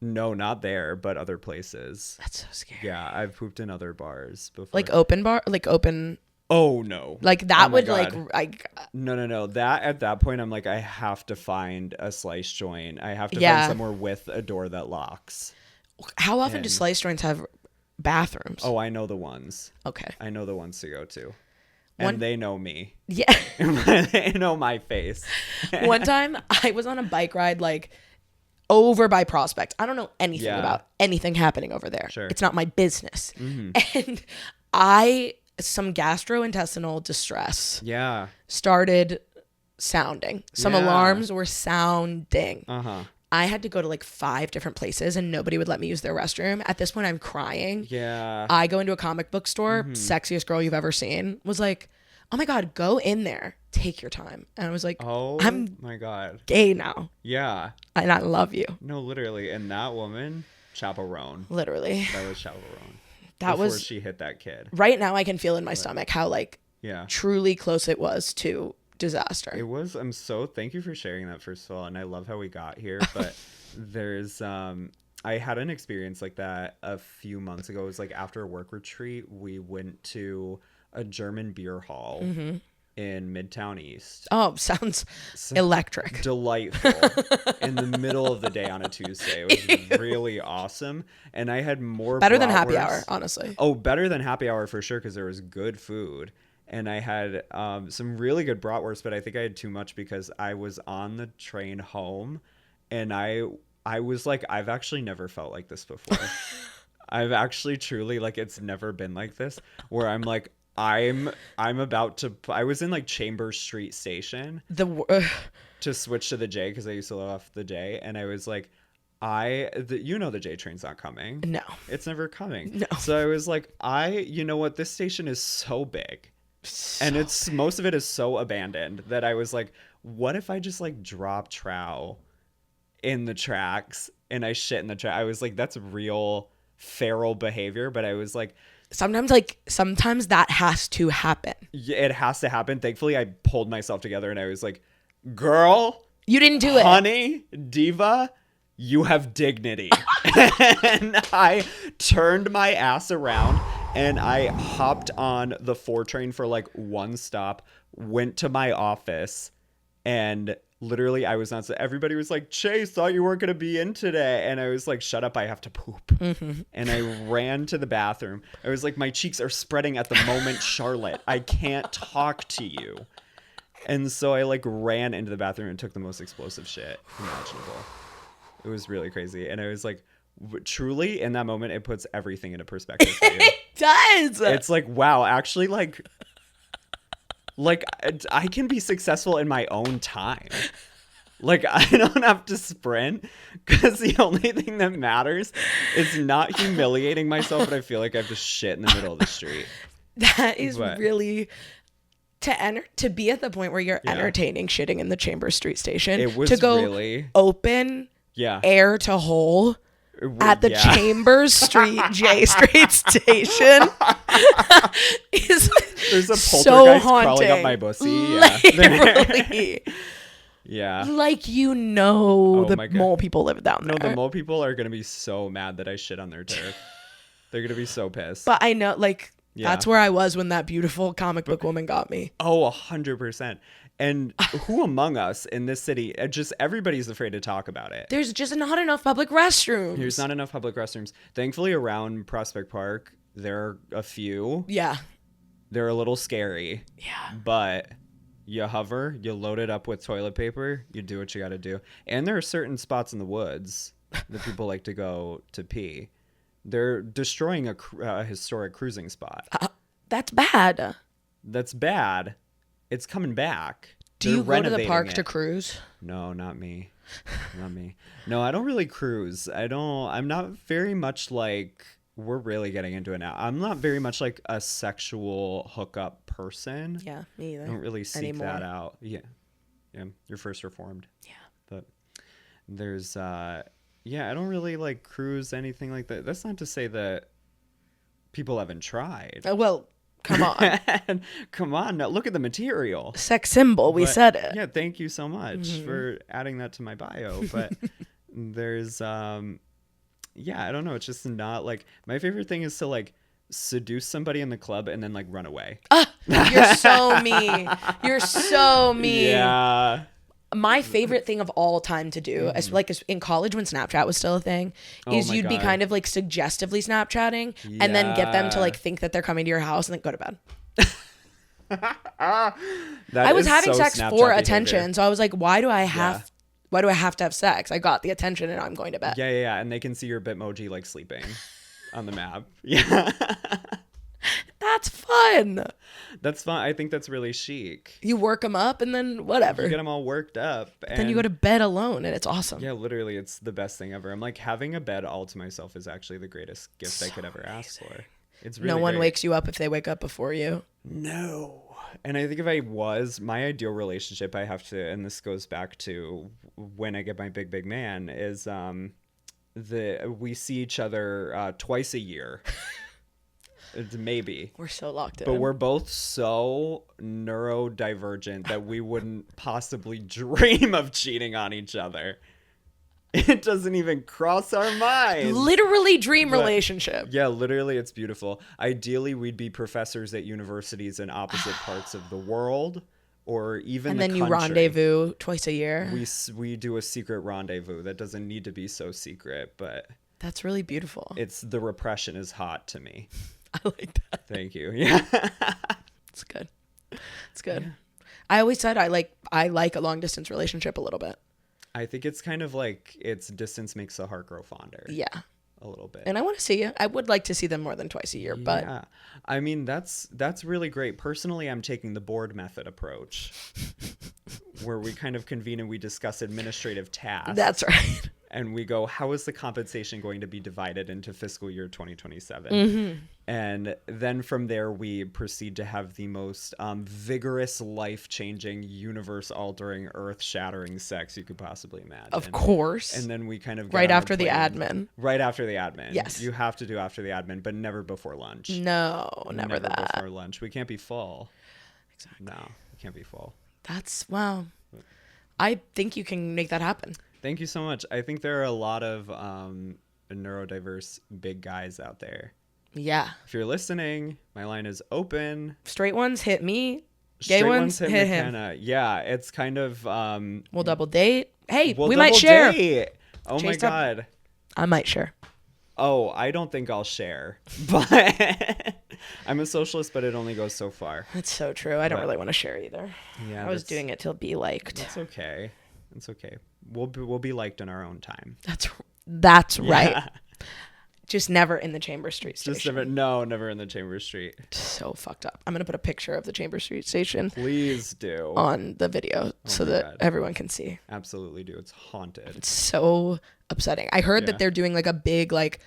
[SPEAKER 1] No, not there, but other places.
[SPEAKER 2] That's so scary.
[SPEAKER 1] Yeah, I've pooped in other bars before.
[SPEAKER 2] Like open bar? Like open...
[SPEAKER 1] Oh, no.
[SPEAKER 2] Like that
[SPEAKER 1] Oh my
[SPEAKER 2] would
[SPEAKER 1] God.
[SPEAKER 2] like...
[SPEAKER 1] No. That at that point, I'm like, I have to find a slice joint. I have to
[SPEAKER 2] Yeah.
[SPEAKER 1] find somewhere with a door that locks.
[SPEAKER 2] How often do slice joints have bathrooms?
[SPEAKER 1] Oh, I know the ones.
[SPEAKER 2] Okay.
[SPEAKER 1] I know the ones to go to. And they know me.
[SPEAKER 2] Yeah.
[SPEAKER 1] They know my face.
[SPEAKER 2] One time I was on a bike ride like over by Prospect. I don't know anything about anything happening over there.
[SPEAKER 1] Sure.
[SPEAKER 2] It's not my business. And some gastrointestinal distress started sounding. Some alarms were sounding. I had to go to like 5 different places and nobody would let me use their restroom. At this point, I'm crying.
[SPEAKER 1] Yeah.
[SPEAKER 2] I go into a comic book store, sexiest girl you've ever seen, was like, oh my God, go in there. Take your time. And I was like,
[SPEAKER 1] Oh
[SPEAKER 2] I'm
[SPEAKER 1] my God.
[SPEAKER 2] gay now.
[SPEAKER 1] Yeah.
[SPEAKER 2] And I love you.
[SPEAKER 1] No, literally. And that woman, chaperone.
[SPEAKER 2] Literally.
[SPEAKER 1] That was chaperone.
[SPEAKER 2] That
[SPEAKER 1] Before
[SPEAKER 2] was
[SPEAKER 1] she hit that kid.
[SPEAKER 2] right now I can feel in my stomach how like truly close it was to disaster.
[SPEAKER 1] It was. Thank you for sharing that, first of all. And I love how we got here. But there's I had an experience like that a few months ago. It was like after a work retreat, we went to a German beer hall in Midtown East.
[SPEAKER 2] Oh, sounds electric.
[SPEAKER 1] Delightful. In the middle of the day on a Tuesday. It was really awesome. And I had more
[SPEAKER 2] Better than happy
[SPEAKER 1] bratwurst.
[SPEAKER 2] hour, honestly.
[SPEAKER 1] Oh, better than happy hour for sure, because there was good food. And I had some really good bratwurst, but I think I had too much because I was on the train home, and I was like, I've actually never felt like this before. I've actually truly, like, it's never been like this, where I'm like, I'm about to, I was in like Chambers Street Station to switch to the J because I used to live off the J, and I was like, the J train's not coming.
[SPEAKER 2] No.
[SPEAKER 1] It's never coming.
[SPEAKER 2] No.
[SPEAKER 1] So I was like, you know what, this station is so big. And most of it is so abandoned that I was like, what if I just like drop trow in the tracks and I shit in the track? I was like, that's real feral behavior. But I was like,
[SPEAKER 2] sometimes that has to happen.
[SPEAKER 1] It has to happen. Thankfully, I pulled myself together and I was like, girl,
[SPEAKER 2] you didn't do it.
[SPEAKER 1] Honey, diva, you have dignity. And I turned my ass around and I hopped on the 4 train for like one stop, went to my office, and literally I was on. So everybody was like, Chase, thought you weren't going to be in today. And I was like, shut up, I have to poop. And I ran to the bathroom. I was like, my cheeks are spreading at the moment, Charlotte. I can't talk to you. And so I like ran into the bathroom and took the most explosive shit imaginable. It It was really crazy. And I was like, truly, in that moment, it puts everything into perspective for you.
[SPEAKER 2] It does.
[SPEAKER 1] It's like, wow, actually, like I can be successful in my own time. Like, I don't have to sprint, because the only thing that matters is not humiliating myself, but I feel like I have to shit in the middle of the street.
[SPEAKER 2] That is really to be at the point where you're entertaining shitting in the Chambers Street Station.
[SPEAKER 1] It was
[SPEAKER 2] to go
[SPEAKER 1] really
[SPEAKER 2] open air to hole at the Chambers Street J Street Station.
[SPEAKER 1] There's a poltergeist
[SPEAKER 2] so haunting.
[SPEAKER 1] crawling up my pussy.
[SPEAKER 2] Literally.
[SPEAKER 1] Yeah.
[SPEAKER 2] Like, the mole people live down there.
[SPEAKER 1] No, the mole people are going to be so mad that I shit on their turf. They're going to be so pissed.
[SPEAKER 2] But I know, like, that's where I was when that beautiful comic book woman got me.
[SPEAKER 1] Oh, 100%. And who among us in this city, just everybody's afraid to talk about it.
[SPEAKER 2] There's just not enough public restrooms.
[SPEAKER 1] There's not enough public restrooms. Thankfully, around Prospect Park, there are a few.
[SPEAKER 2] Yeah.
[SPEAKER 1] They're a little scary.
[SPEAKER 2] Yeah.
[SPEAKER 1] But you hover, you load it up with toilet paper, you do what you got to do. And there are certain spots in the woods that people like to go to pee. They're destroying a historic cruising spot.
[SPEAKER 2] That's bad.
[SPEAKER 1] That's bad. It's coming back.
[SPEAKER 2] Do you go to the park to cruise?
[SPEAKER 1] No, not me. Not me. No, I don't really cruise. I'm not very much like, we're really getting into it now. I'm not very much like a sexual hookup person.
[SPEAKER 2] Yeah, me either.
[SPEAKER 1] I don't really seek that out. Yeah. You're first reformed.
[SPEAKER 2] Yeah.
[SPEAKER 1] But there's, I don't really like cruise, anything like that. That's not to say that people haven't tried.
[SPEAKER 2] Well, come on.
[SPEAKER 1] Come on. Now look at the material.
[SPEAKER 2] Sex symbol. We said it.
[SPEAKER 1] Yeah. Thank you so much for adding that to my bio. But there's, I don't know. It's just not like, my favorite thing is to like seduce somebody in the club and then like run away.
[SPEAKER 2] You're so mean. You're so mean.
[SPEAKER 1] Yeah.
[SPEAKER 2] My favorite thing of all time to do, as like in college when Snapchat was still a thing, is you'd be kind of like suggestively Snapchatting and then get them to like think that they're coming to your house and then go to bed. I was having sex for attention, so I was like, why do I have to have sex? I got the attention and I'm going to bed.
[SPEAKER 1] Yeah. And they can see your Bitmoji like sleeping on the map. Yeah.
[SPEAKER 2] That's fun.
[SPEAKER 1] That's fun. I think that's really chic.
[SPEAKER 2] You work them up and then whatever.
[SPEAKER 1] You get them all worked up. And
[SPEAKER 2] then you go to bed alone and it's awesome.
[SPEAKER 1] Yeah, literally. It's the best thing ever. I'm like, having a bed all to myself is actually the greatest gift I could ever ask for. It's really
[SPEAKER 2] no one
[SPEAKER 1] great.
[SPEAKER 2] wakes you up if they wake up before you.
[SPEAKER 1] No. And I think if I was, my ideal relationship, I have to, and this goes back to when I get my big man, is we see each other twice a year. Maybe.
[SPEAKER 2] We're so locked in.
[SPEAKER 1] But we're both so neurodivergent that we wouldn't possibly dream of cheating on each other. It doesn't even cross our minds.
[SPEAKER 2] Literally dream relationship.
[SPEAKER 1] Yeah, literally, it's beautiful. Ideally, we'd be professors at universities in opposite parts of the world, or even
[SPEAKER 2] and
[SPEAKER 1] the
[SPEAKER 2] then
[SPEAKER 1] country.
[SPEAKER 2] You rendezvous twice a year.
[SPEAKER 1] We do a secret rendezvous that doesn't need to be so secret, but
[SPEAKER 2] that's really beautiful.
[SPEAKER 1] The repression is hot to me.
[SPEAKER 2] I like that.
[SPEAKER 1] Thank you. Yeah.
[SPEAKER 2] It's good. It's good. Yeah. I always said I like a long distance relationship a little bit.
[SPEAKER 1] I think it's kind of like distance makes the heart grow fonder.
[SPEAKER 2] Yeah.
[SPEAKER 1] A little bit.
[SPEAKER 2] And I want to see you. I would like to see them more than twice a year, but
[SPEAKER 1] yeah. I mean, that's really great. Personally, I'm taking the board method approach where we kind of convene and we discuss administrative tasks.
[SPEAKER 2] That's right.
[SPEAKER 1] And we go, how is the compensation going to be divided into fiscal year 2027?
[SPEAKER 2] Mm-hmm.
[SPEAKER 1] And then from there, we proceed to have the most vigorous, life-changing, universe-altering, earth-shattering sex you could possibly imagine.
[SPEAKER 2] Of course.
[SPEAKER 1] And then we kind of
[SPEAKER 2] right after the admin.
[SPEAKER 1] Right after the admin.
[SPEAKER 2] Yes.
[SPEAKER 1] You have to do after the admin, but never before lunch.
[SPEAKER 2] No, never that.
[SPEAKER 1] Before lunch. We can't be full.
[SPEAKER 2] Exactly.
[SPEAKER 1] No, we can't be full.
[SPEAKER 2] Wow. I think you can make that happen.
[SPEAKER 1] Thank you so much. I think there are a lot of neurodiverse big guys out there.
[SPEAKER 2] Yeah.
[SPEAKER 1] If you're listening, my line is open.
[SPEAKER 2] Straight ones hit me. Gay ones hit
[SPEAKER 1] McKenna.
[SPEAKER 2] him.
[SPEAKER 1] Yeah, it's kind of...
[SPEAKER 2] we'll double date. Hey,
[SPEAKER 1] we
[SPEAKER 2] might share.
[SPEAKER 1] Date. Oh my God.
[SPEAKER 2] I might share.
[SPEAKER 1] Oh, I don't think I'll share. But I'm a socialist, but it only goes so far.
[SPEAKER 2] That's so true. I don't really want to share either.
[SPEAKER 1] Yeah,
[SPEAKER 2] I was doing it to be liked.
[SPEAKER 1] That's okay. It's okay. we'll be liked in our own time.
[SPEAKER 2] That's right.
[SPEAKER 1] Yeah.
[SPEAKER 2] Just never in the Chambers Street station.
[SPEAKER 1] Just never in the Chambers Street.
[SPEAKER 2] So fucked up. I'm gonna put a picture of the Chambers Street station
[SPEAKER 1] Please do
[SPEAKER 2] on the video so that
[SPEAKER 1] God.
[SPEAKER 2] everyone can see.
[SPEAKER 1] Absolutely do. It's haunted.
[SPEAKER 2] It's so upsetting. I heard that they're doing like a big, like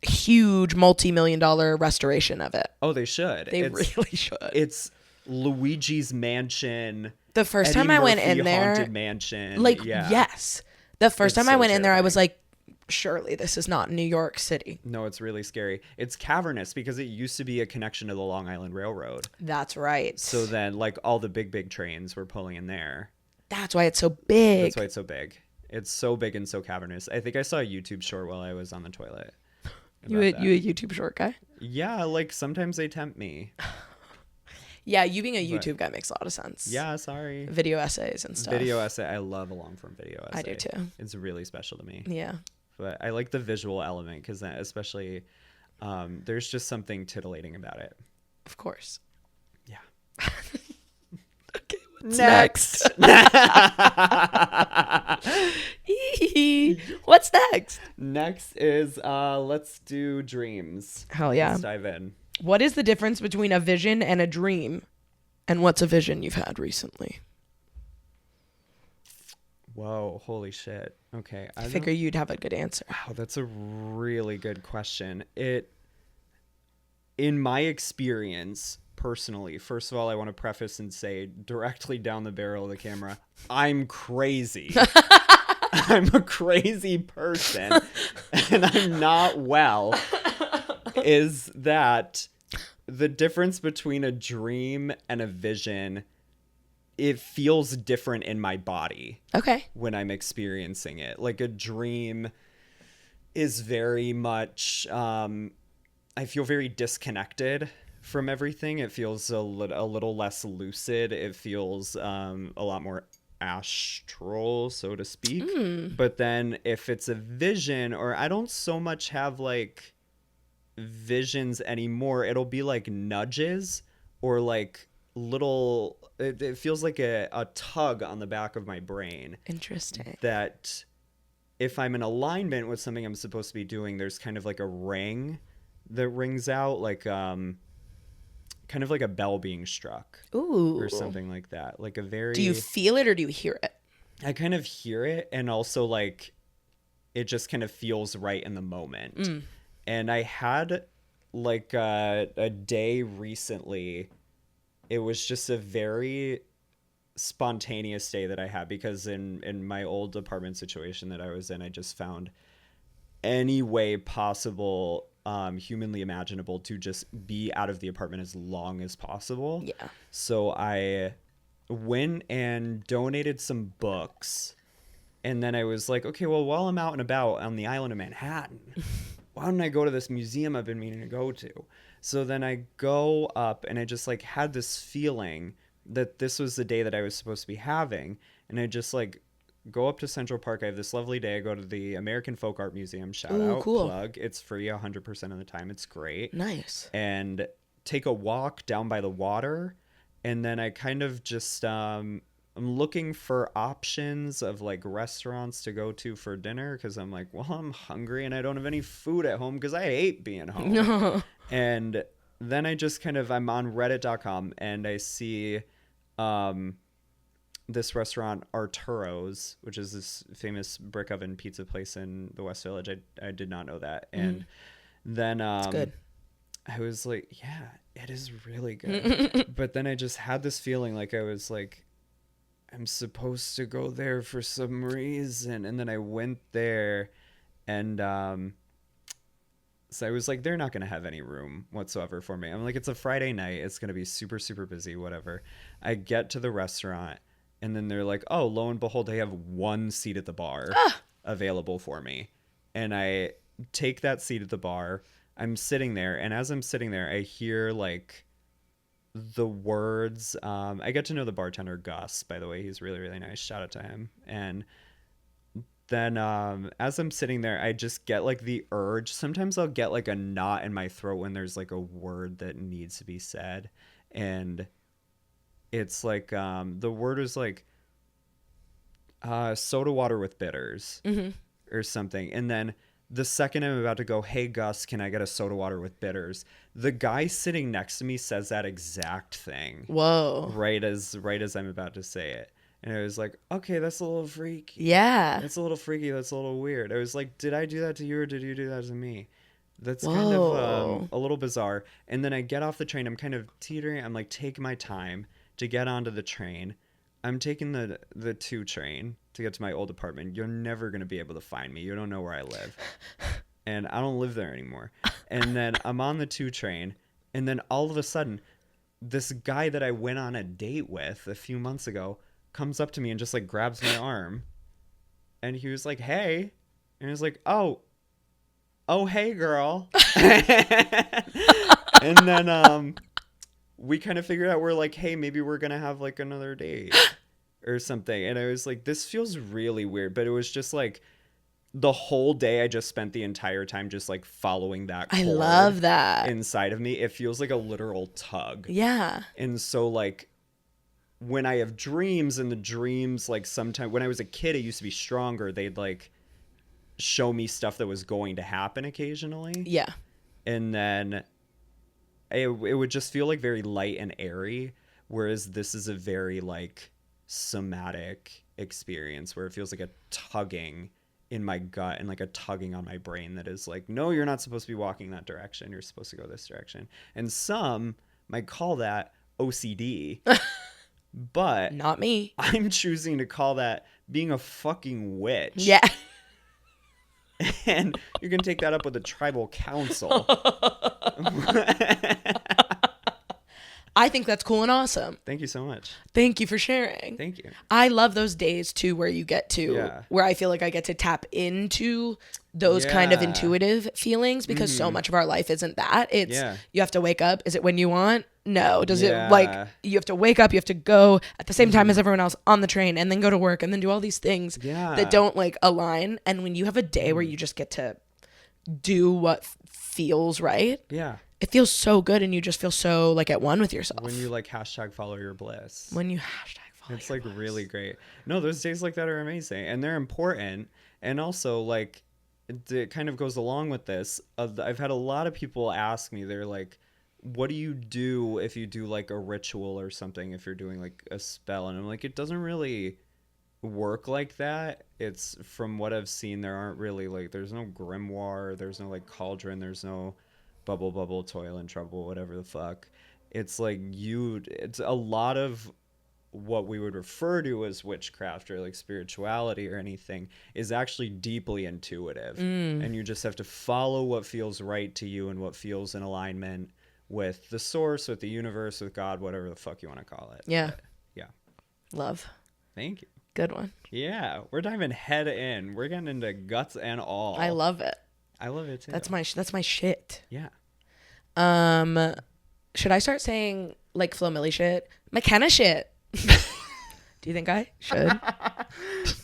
[SPEAKER 2] huge multi-million-dollar restoration of it.
[SPEAKER 1] Oh, they should.
[SPEAKER 2] They really should.
[SPEAKER 1] It's Luigi's Mansion.
[SPEAKER 2] The first
[SPEAKER 1] Eddie
[SPEAKER 2] time I went
[SPEAKER 1] Murphy
[SPEAKER 2] in there,
[SPEAKER 1] haunted mansion.
[SPEAKER 2] like,
[SPEAKER 1] yeah.
[SPEAKER 2] yes. The first
[SPEAKER 1] It's
[SPEAKER 2] time I
[SPEAKER 1] so
[SPEAKER 2] went in there, I was
[SPEAKER 1] terrifying.
[SPEAKER 2] like, surely this is not New York City.
[SPEAKER 1] No, it's really scary. It's cavernous because it used to be a connection to the Long Island Railroad.
[SPEAKER 2] That's right.
[SPEAKER 1] So then, like, all the big trains were pulling in there.
[SPEAKER 2] That's why it's so big.
[SPEAKER 1] That's why it's so big. It's so big and so cavernous. I think I saw a YouTube short while I was on the toilet.
[SPEAKER 2] You a YouTube short guy?
[SPEAKER 1] Yeah, like sometimes they tempt me.
[SPEAKER 2] Yeah, you being a YouTube guy makes a lot of sense.
[SPEAKER 1] Yeah, sorry.
[SPEAKER 2] Video essays and stuff.
[SPEAKER 1] Video essay. I love a long form video essay.
[SPEAKER 2] I do too.
[SPEAKER 1] It's really special to me.
[SPEAKER 2] Yeah.
[SPEAKER 1] But I like the visual element because especially there's just something titillating about it.
[SPEAKER 2] Of course.
[SPEAKER 1] Yeah.
[SPEAKER 2] Okay, what's
[SPEAKER 1] Next.
[SPEAKER 2] What's next?
[SPEAKER 1] Next is let's do dreams.
[SPEAKER 2] Hell yeah.
[SPEAKER 1] Let's dive in.
[SPEAKER 2] What is the difference between a vision and a dream? And what's a vision you've had recently?
[SPEAKER 1] Whoa, holy shit. Okay.
[SPEAKER 2] I figure you'd have a good answer.
[SPEAKER 1] Wow, that's a really good question. In my experience, personally, first of all, I want to preface and say directly down the barrel of the camera, I'm crazy. I'm a crazy person and I'm not well. Is that the difference between a dream and a vision? It feels different in my body.
[SPEAKER 2] Okay.
[SPEAKER 1] When I'm experiencing it. Like a dream is very much, I feel very disconnected from everything. It feels a little less lucid. It feels a lot more astral, so to speak. But then if it's a vision, or I don't so much have like visions anymore, it'll be like nudges or like little, it feels like a tug on the back of my brain.
[SPEAKER 2] Interesting.
[SPEAKER 1] That if I'm in alignment with something I'm supposed to be doing, there's kind of like a ring that rings out, like kind of like a bell being struck.
[SPEAKER 2] Ooh.
[SPEAKER 1] Or something like that. Like a very...
[SPEAKER 2] Do you feel it or do you hear it?
[SPEAKER 1] I kind of hear it, and also like it just kind of feels right in the moment. And I had like a day recently. It was just a very spontaneous day that I had, because in my old apartment situation that I was in, I just found any way possible, humanly imaginable, to just be out of the apartment as long as possible.
[SPEAKER 2] Yeah.
[SPEAKER 1] So I went and donated some books, and then I was like, okay, well, while I'm out and about on the island of Manhattan, why don't I go to this museum I've been meaning to go to? So then I go up, and I just like had this feeling that this was the day that I was supposed to be having. And I just like go up to Central Park. I have this lovely day. I go to the American Folk Art Museum. Shout out,
[SPEAKER 2] cool.
[SPEAKER 1] plug. It's free 100% of the time. It's great.
[SPEAKER 2] Nice.
[SPEAKER 1] And take a walk down by the water. And then I kind of just, I'm looking for options of like restaurants to go to for dinner, because I'm like, well, I'm hungry and I don't have any food at home because I hate being home.
[SPEAKER 2] No.
[SPEAKER 1] And then I just kind of, I'm on reddit.com and I see this restaurant, Arturo's, which is this famous brick oven pizza place in the West Village. I did not know that. And then
[SPEAKER 2] It's good.
[SPEAKER 1] I was like, yeah, it is really good. But then I just had this feeling like I was like, I'm supposed to go there for some reason. And then I went there, and so I was like, they're not going to have any room whatsoever for me. I'm like, it's a Friday night. It's going to be super, super busy, whatever. I get to the restaurant, and then they're like, oh, lo and behold, they have one seat at the bar available for me. And I take that seat at the bar. I'm sitting there, and as I'm sitting there, I hear like the words. I get to know the bartender, Gus, by the way. He's really, really nice. Shout out to him. And then as I'm sitting there, I just get like the urge. Sometimes I'll get like a knot in my throat when there's like a word that needs to be said. And it's like the word is like soda water with bitters or something. And then the second I'm about to go, hey, Gus, can I get a soda water with bitters? The guy sitting next to me says that exact thing.
[SPEAKER 2] Whoa.
[SPEAKER 1] Right as I'm about to say it. And I was like, okay, that's a little freaky.
[SPEAKER 2] Yeah.
[SPEAKER 1] That's a little freaky. That's a little weird. I was like, did I do that to you or did you do that to me? That's
[SPEAKER 2] Whoa.
[SPEAKER 1] kind of a little bizarre. And then I get off the train. I'm kind of teetering. I'm like, taking my time to get onto the train. I'm taking the 2 train to get to my old apartment. You're never going to be able to find me. You don't know where I live. And I don't live there anymore. And then I'm on the 2 train. And then all of a sudden, this guy that I went on a date with a few months ago comes up to me and just like grabs my arm. And he was like, hey. And I was like, oh, hey, girl. And then we kind of figured out, we're like, hey, maybe we're going to have like another date or something. And I was like, this feels really weird. But it was just like the whole day I just spent the entire time just like following that cord.
[SPEAKER 2] I love that.
[SPEAKER 1] Inside of me. It feels like a literal tug.
[SPEAKER 2] Yeah.
[SPEAKER 1] And so like when I have dreams, and the dreams, like sometimes when I was a kid, it used to be stronger. They'd like show me stuff that was going to happen occasionally.
[SPEAKER 2] Yeah.
[SPEAKER 1] And then it would just feel like very light and airy. Whereas this is a very like somatic experience where it feels like a tugging in my gut and like a tugging on my brain that is like, no, you're not supposed to be walking that direction. You're supposed to go this direction. And some might call that OCD. But
[SPEAKER 2] not me.
[SPEAKER 1] I'm choosing to call that being a fucking witch.
[SPEAKER 2] Yeah.
[SPEAKER 1] And you can take that up with the tribal council.
[SPEAKER 2] I think that's cool and awesome.
[SPEAKER 1] Thank you so much.
[SPEAKER 2] Thank you for sharing.
[SPEAKER 1] Thank you.
[SPEAKER 2] I love those days too where you get to, where I feel like I get to tap into those kind of intuitive feelings, because so much of our life isn't that. It's you have to wake up. Is it when you want? No. Does it like you have to wake up, you have to go at the same time as everyone else on the train and then go to work and then do all these things that don't like align. And when you have a day where you just get to do what feels right.
[SPEAKER 1] Yeah.
[SPEAKER 2] It feels so good, and you just feel so like at one with yourself.
[SPEAKER 1] When you like hashtag follow your bliss.
[SPEAKER 2] When you hashtag follow
[SPEAKER 1] it's
[SPEAKER 2] your
[SPEAKER 1] like
[SPEAKER 2] bliss.
[SPEAKER 1] really great. No, those days like that are amazing, and they're important. And also like it kind of goes along with this. I've had a lot of people ask me, they're like, what do you do if you do like a ritual or something, if you're doing like a spell? And I'm like, it doesn't really work like that. It's, from what I've seen, there aren't really like, there's no grimoire, there's no like cauldron, there's no bubble, toil and trouble, whatever the fuck. It's like it's a lot of what we would refer to as witchcraft or like spirituality or anything is actually deeply intuitive. And you just have to follow what feels right to you and what feels in alignment with the source, with the universe, with God, whatever the fuck you want to call it.
[SPEAKER 2] Yeah.
[SPEAKER 1] But, yeah.
[SPEAKER 2] Love.
[SPEAKER 1] Thank you.
[SPEAKER 2] Good one.
[SPEAKER 1] Yeah. We're diving head in. We're getting into guts and all.
[SPEAKER 2] I love it.
[SPEAKER 1] I love it too.
[SPEAKER 2] That's my shit.
[SPEAKER 1] Yeah.
[SPEAKER 2] Should I start saying like Flo Milli shit? McKenna shit. Do you think I should?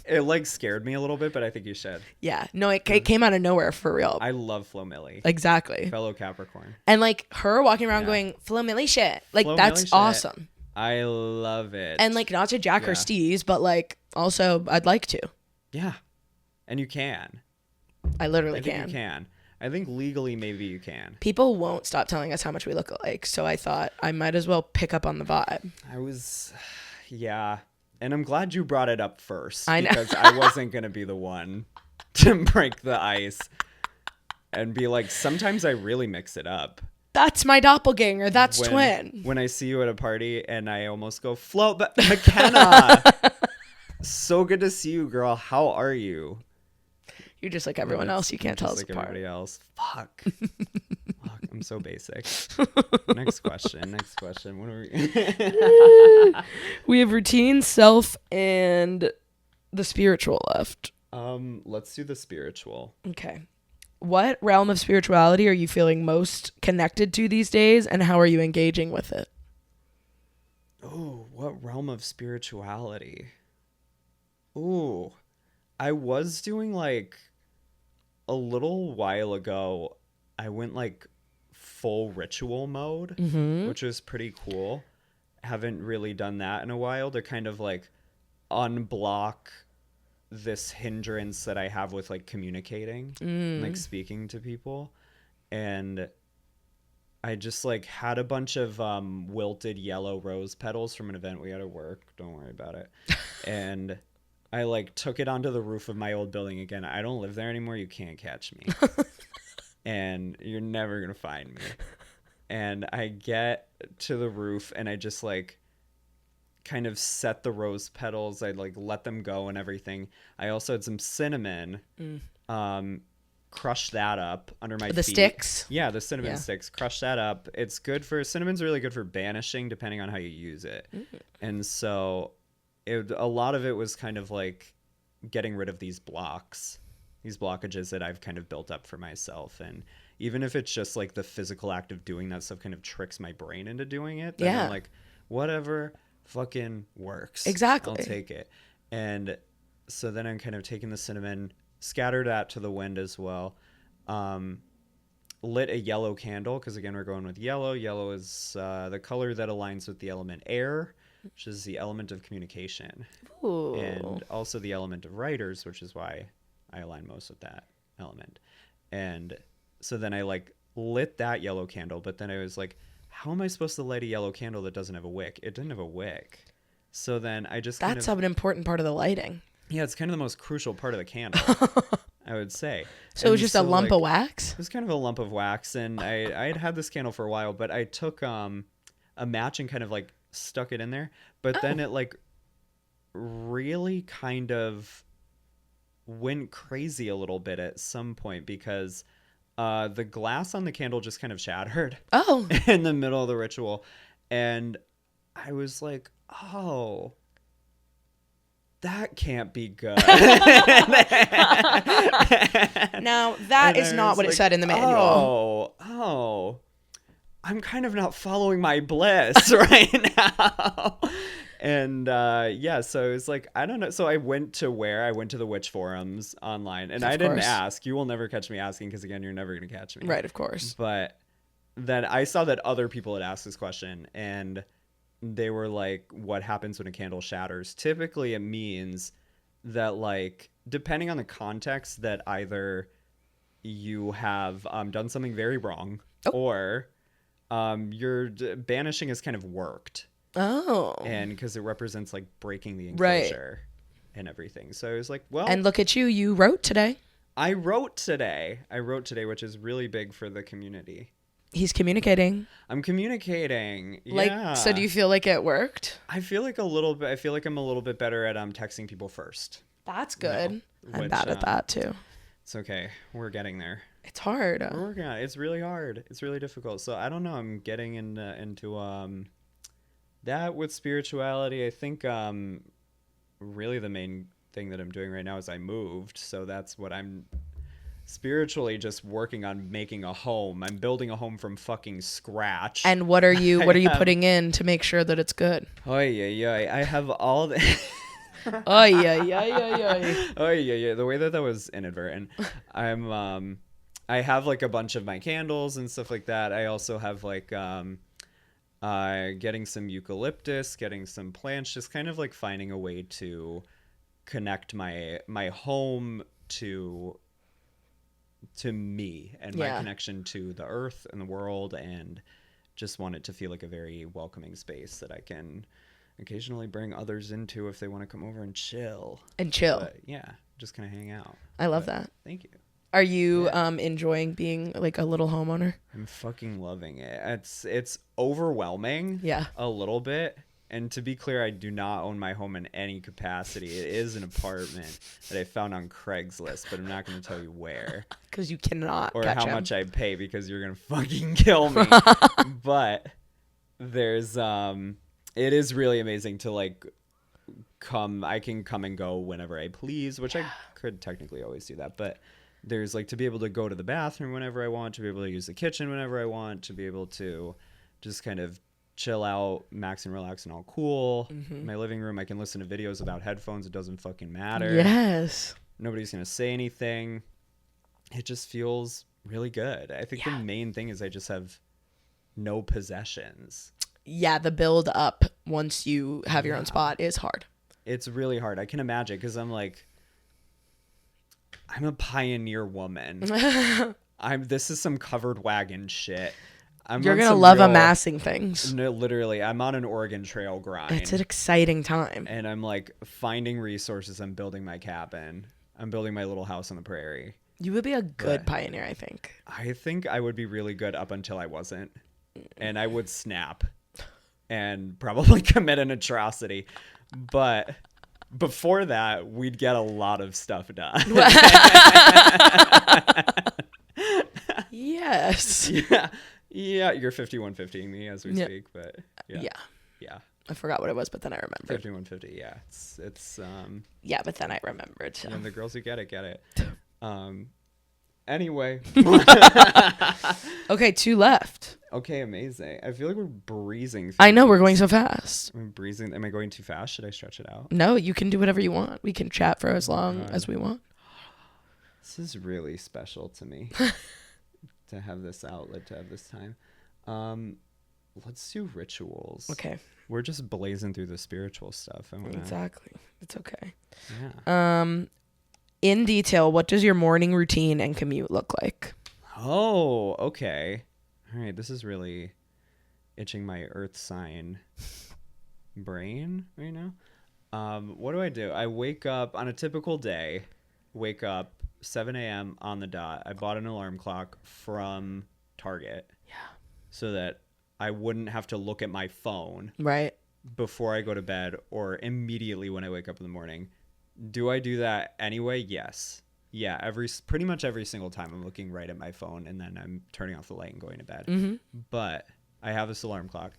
[SPEAKER 1] It like scared me a little bit, but I think you should.
[SPEAKER 2] Yeah. No, it came out of nowhere for real.
[SPEAKER 1] I love Flo Milli.
[SPEAKER 2] Exactly.
[SPEAKER 1] Fellow Capricorn.
[SPEAKER 2] And like her walking around going Flo Milli shit. Like
[SPEAKER 1] Flo
[SPEAKER 2] that's
[SPEAKER 1] Milli shit.
[SPEAKER 2] awesome.
[SPEAKER 1] I love it.
[SPEAKER 2] And like not to jack her steez, but like also I'd like to.
[SPEAKER 1] Yeah. And you can.
[SPEAKER 2] I literally
[SPEAKER 1] think
[SPEAKER 2] can.
[SPEAKER 1] You can. I think legally maybe you can.
[SPEAKER 2] People won't stop telling us how much we look alike, so I thought I might as well pick up on the vibe.
[SPEAKER 1] Yeah. And I'm glad you brought it up first.
[SPEAKER 2] I know.
[SPEAKER 1] Because I wasn't going to be the one to break the ice and be like, sometimes I really mix it up.
[SPEAKER 2] That's my doppelganger. That's twin.
[SPEAKER 1] When I see you at a party and I almost go, Flo, but McKenna, so good to see you, girl. How are you?
[SPEAKER 2] You're just like everyone else. You can't tell us
[SPEAKER 1] like
[SPEAKER 2] apart.
[SPEAKER 1] Everybody else. Fuck. I'm so basic. Next question. What are we?
[SPEAKER 2] We have routine, self, and the spiritual left.
[SPEAKER 1] Let's do the spiritual.
[SPEAKER 2] Okay. What realm of spirituality are you feeling most connected to these days, and how are you engaging with it?
[SPEAKER 1] Oh, what realm of spirituality? Ooh, I was doing like a little while ago, I went like full ritual mode, which was pretty cool. Haven't really done that in a while, to kind of like unblock this hindrance that I have with like communicating, and, like speaking to people. And I just like had a bunch of wilted yellow rose petals from an event we had at work. Don't worry about it. And I like took it onto the roof of my old building again. I don't live there anymore. You can't catch me. And you're never going to find me. And I get to the roof and I just like kind of set the rose petals. I like let them go and everything. I also had some cinnamon, crushed that up under my feet.
[SPEAKER 2] Sticks?
[SPEAKER 1] Yeah, the cinnamon sticks. Crush that up. It's good for, cinnamon's really good for banishing depending on how you use it. And so a lot of it was kind of like getting rid of these blockages that I've kind of built up for myself. And even if it's just like the physical act of doing that stuff kind of tricks my brain into doing it, then I'm like, whatever fucking works.
[SPEAKER 2] Exactly.
[SPEAKER 1] I'll take it. And so then I'm kind of taking the cinnamon, scattered that to the wind as well. Lit a yellow candle, because again, we're going with yellow. Yellow is the color that aligns with the element air, which is the element of communication.
[SPEAKER 2] Ooh.
[SPEAKER 1] And also the element of writers, which is why I align most with that element. And so then I like lit that yellow candle, but then I was like, how am I supposed to light a yellow candle that doesn't have a wick? It didn't have a wick. So then I just
[SPEAKER 2] That's an important part of the lighting.
[SPEAKER 1] Yeah, it's kind of the most crucial part of the candle, I would say.
[SPEAKER 2] So it was just a lump of wax?
[SPEAKER 1] It was kind of a lump of wax, and I had this candle for a while, but I took a match and kind of like stuck it in there, but then it like really kind of went crazy a little bit at some point, because the glass on the candle just kind of shattered in the middle of the ritual. And I was like, oh, that can't be good.
[SPEAKER 2] Now, that is not what it said in the manual.
[SPEAKER 1] Oh, I'm kind of not following my bliss right now. And so it was like, I don't know. So I went to the witch forums online, and I didn't ask. You will never catch me asking, because again, you're never going to catch me.
[SPEAKER 2] Right, of course.
[SPEAKER 1] But then I saw that other people had asked this question, and they were like, what happens when a candle shatters? Typically it means that, like, depending on the context, that either you have done something very wrong, or your banishing has kind of worked. And because it represents like breaking the enclosure and everything. So I was like, well.
[SPEAKER 2] And look at you. You wrote today.
[SPEAKER 1] I wrote today, which is really big for the community.
[SPEAKER 2] He's communicating.
[SPEAKER 1] I'm communicating. Yeah.
[SPEAKER 2] So do you feel like it worked?
[SPEAKER 1] I feel like a little bit. I feel like I'm a little bit better at texting people first.
[SPEAKER 2] That's good. I'm bad at that too.
[SPEAKER 1] It's okay. We're getting there.
[SPEAKER 2] It's hard.
[SPEAKER 1] We're working on it. It's really hard. It's really difficult. So I don't know. I'm getting into that with spirituality. I think really the main thing that I'm doing right now is I moved. So that's what I'm spiritually just working on, making a home. I'm building a home from fucking scratch.
[SPEAKER 2] And what are you putting in to make sure that it's good?
[SPEAKER 1] Oh yeah. I have all the
[SPEAKER 2] Oh yeah.
[SPEAKER 1] Oh yeah. The way that was inadvertent. I have like a bunch of my candles and stuff like that. I also have like getting some eucalyptus, getting some plants, just kind of like finding a way to connect my home to me and my connection to the earth and the world, and just want it to feel like a very welcoming space that I can occasionally bring others into if they want to come over and chill. But, yeah, just kind of hang out.
[SPEAKER 2] I love that.
[SPEAKER 1] Thank you.
[SPEAKER 2] Are you enjoying being like a little homeowner? I'm
[SPEAKER 1] fucking loving it. It's overwhelming.
[SPEAKER 2] Yeah.
[SPEAKER 1] A little bit. And to be clear, I do not own my home in any capacity. It is an apartment that I found on Craigslist, but I'm not going to tell you where.
[SPEAKER 2] Because you cannot.
[SPEAKER 1] Or how much I pay, because you're going to fucking kill me. But there's it is really amazing to like I can come and go whenever I please, which I could technically always do that, but there's like to be able to go to the bathroom whenever I want, to be able to use the kitchen whenever I want, to be able to just kind of chill out, max and relax and all cool. In my living room, I can listen to videos without headphones. It doesn't fucking matter.
[SPEAKER 2] Yes.
[SPEAKER 1] Nobody's going to say anything. It just feels really good. I think the main thing is I just have no possessions.
[SPEAKER 2] Yeah, the build up once you have your own spot is hard.
[SPEAKER 1] It's really hard. I can imagine, because I'm like, I'm a pioneer woman. This is some covered wagon shit.
[SPEAKER 2] You're going to love amassing things.
[SPEAKER 1] No, literally, I'm on an Oregon Trail grind.
[SPEAKER 2] It's an exciting time.
[SPEAKER 1] And I'm like finding resources. I'm building my cabin. I'm building my little house on the prairie.
[SPEAKER 2] You would be a good pioneer, I think.
[SPEAKER 1] I think I would be really good up until I wasn't. And I would snap and probably commit an atrocity. But before that, we'd get a lot of stuff done.
[SPEAKER 2] Yes.
[SPEAKER 1] Yeah, you're 5150 me as we speak, but yeah.
[SPEAKER 2] I forgot what it was, but then I remembered.
[SPEAKER 1] 5150, yeah. It's
[SPEAKER 2] yeah, but then I remembered. So.
[SPEAKER 1] And the girls who get it. Anyway.
[SPEAKER 2] Okay, 2 left.
[SPEAKER 1] Okay, amazing. I feel like we're breezing through
[SPEAKER 2] I know, we're going so fast.
[SPEAKER 1] I'm breezing. Am I going too fast? Should I stretch it out?
[SPEAKER 2] No, you can do whatever you want. We can chat for as long as we want.
[SPEAKER 1] This is really special to me. To have this outlet, to have this time. Let's do rituals.
[SPEAKER 2] Okay.
[SPEAKER 1] We're just blazing through the spiritual stuff.
[SPEAKER 2] Exactly. It's okay.
[SPEAKER 1] Yeah.
[SPEAKER 2] In detail, what does your morning routine and commute look like?
[SPEAKER 1] Oh, okay. All right. This is really itching my earth sign brain right now. What do? I wake up on a typical day, 7 a.m. on the dot. I bought an alarm clock from Target.
[SPEAKER 2] Yeah.
[SPEAKER 1] So that I wouldn't have to look at my phone.
[SPEAKER 2] Right.
[SPEAKER 1] Before I go to bed or immediately when I wake up in the morning. Do I do that anyway? Yes. Yeah. Pretty much every single time I'm looking right at my phone and then I'm turning off the light and going to bed.
[SPEAKER 2] Mm-hmm.
[SPEAKER 1] But I have this alarm clock.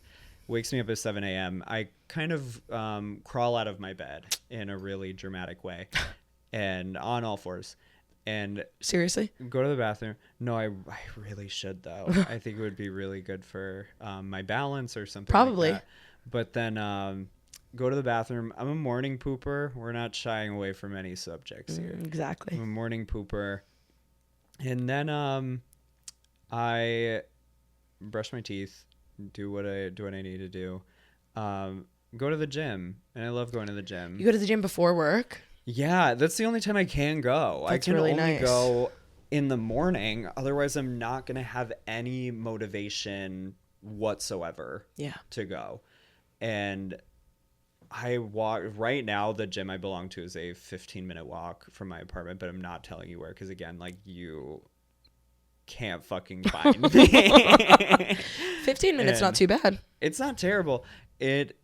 [SPEAKER 1] Wakes me up at 7 a.m. I kind of crawl out of my bed in a really dramatic way and on all fours. And
[SPEAKER 2] seriously,
[SPEAKER 1] go to the bathroom. No, I really should though. I think it would be really good for my balance or something.
[SPEAKER 2] Probably.
[SPEAKER 1] Like that. But then go to the bathroom. I'm a morning pooper. We're not shying away from any subjects here.
[SPEAKER 2] Exactly.
[SPEAKER 1] I'm a morning pooper. And then I brush my teeth, do what I need to do. Go to the gym, and I love going to the gym.
[SPEAKER 2] You go to the gym before work?
[SPEAKER 1] Yeah, that's the only time I can go. I can
[SPEAKER 2] really
[SPEAKER 1] only
[SPEAKER 2] nice.
[SPEAKER 1] go in the morning. Otherwise, I'm not going to have any motivation whatsoever to go. And I walk right now. The gym I belong to is a 15-minute walk from my apartment, but I'm not telling you where because, again, like you can't fucking find me.
[SPEAKER 2] 15 minutes, not too bad.
[SPEAKER 1] It's not terrible. It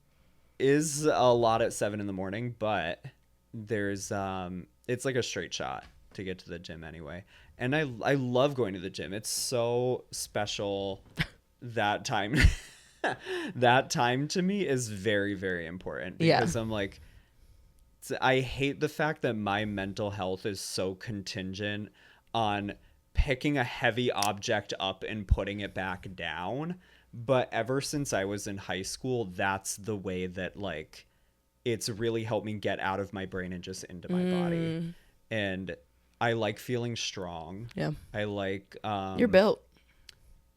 [SPEAKER 1] is a lot at 7 a.m, but there's it's like a straight shot to get to the gym anyway. And I love going to the gym. It's so special. That time to me is very, very important because I'm like, I hate the fact that my mental health is so contingent on picking a heavy object up and putting it back down. But ever since I was in high school, that's the way that like it's really helped me get out of my brain and just into my body. And I like feeling strong. Yeah. I like
[SPEAKER 2] you're built.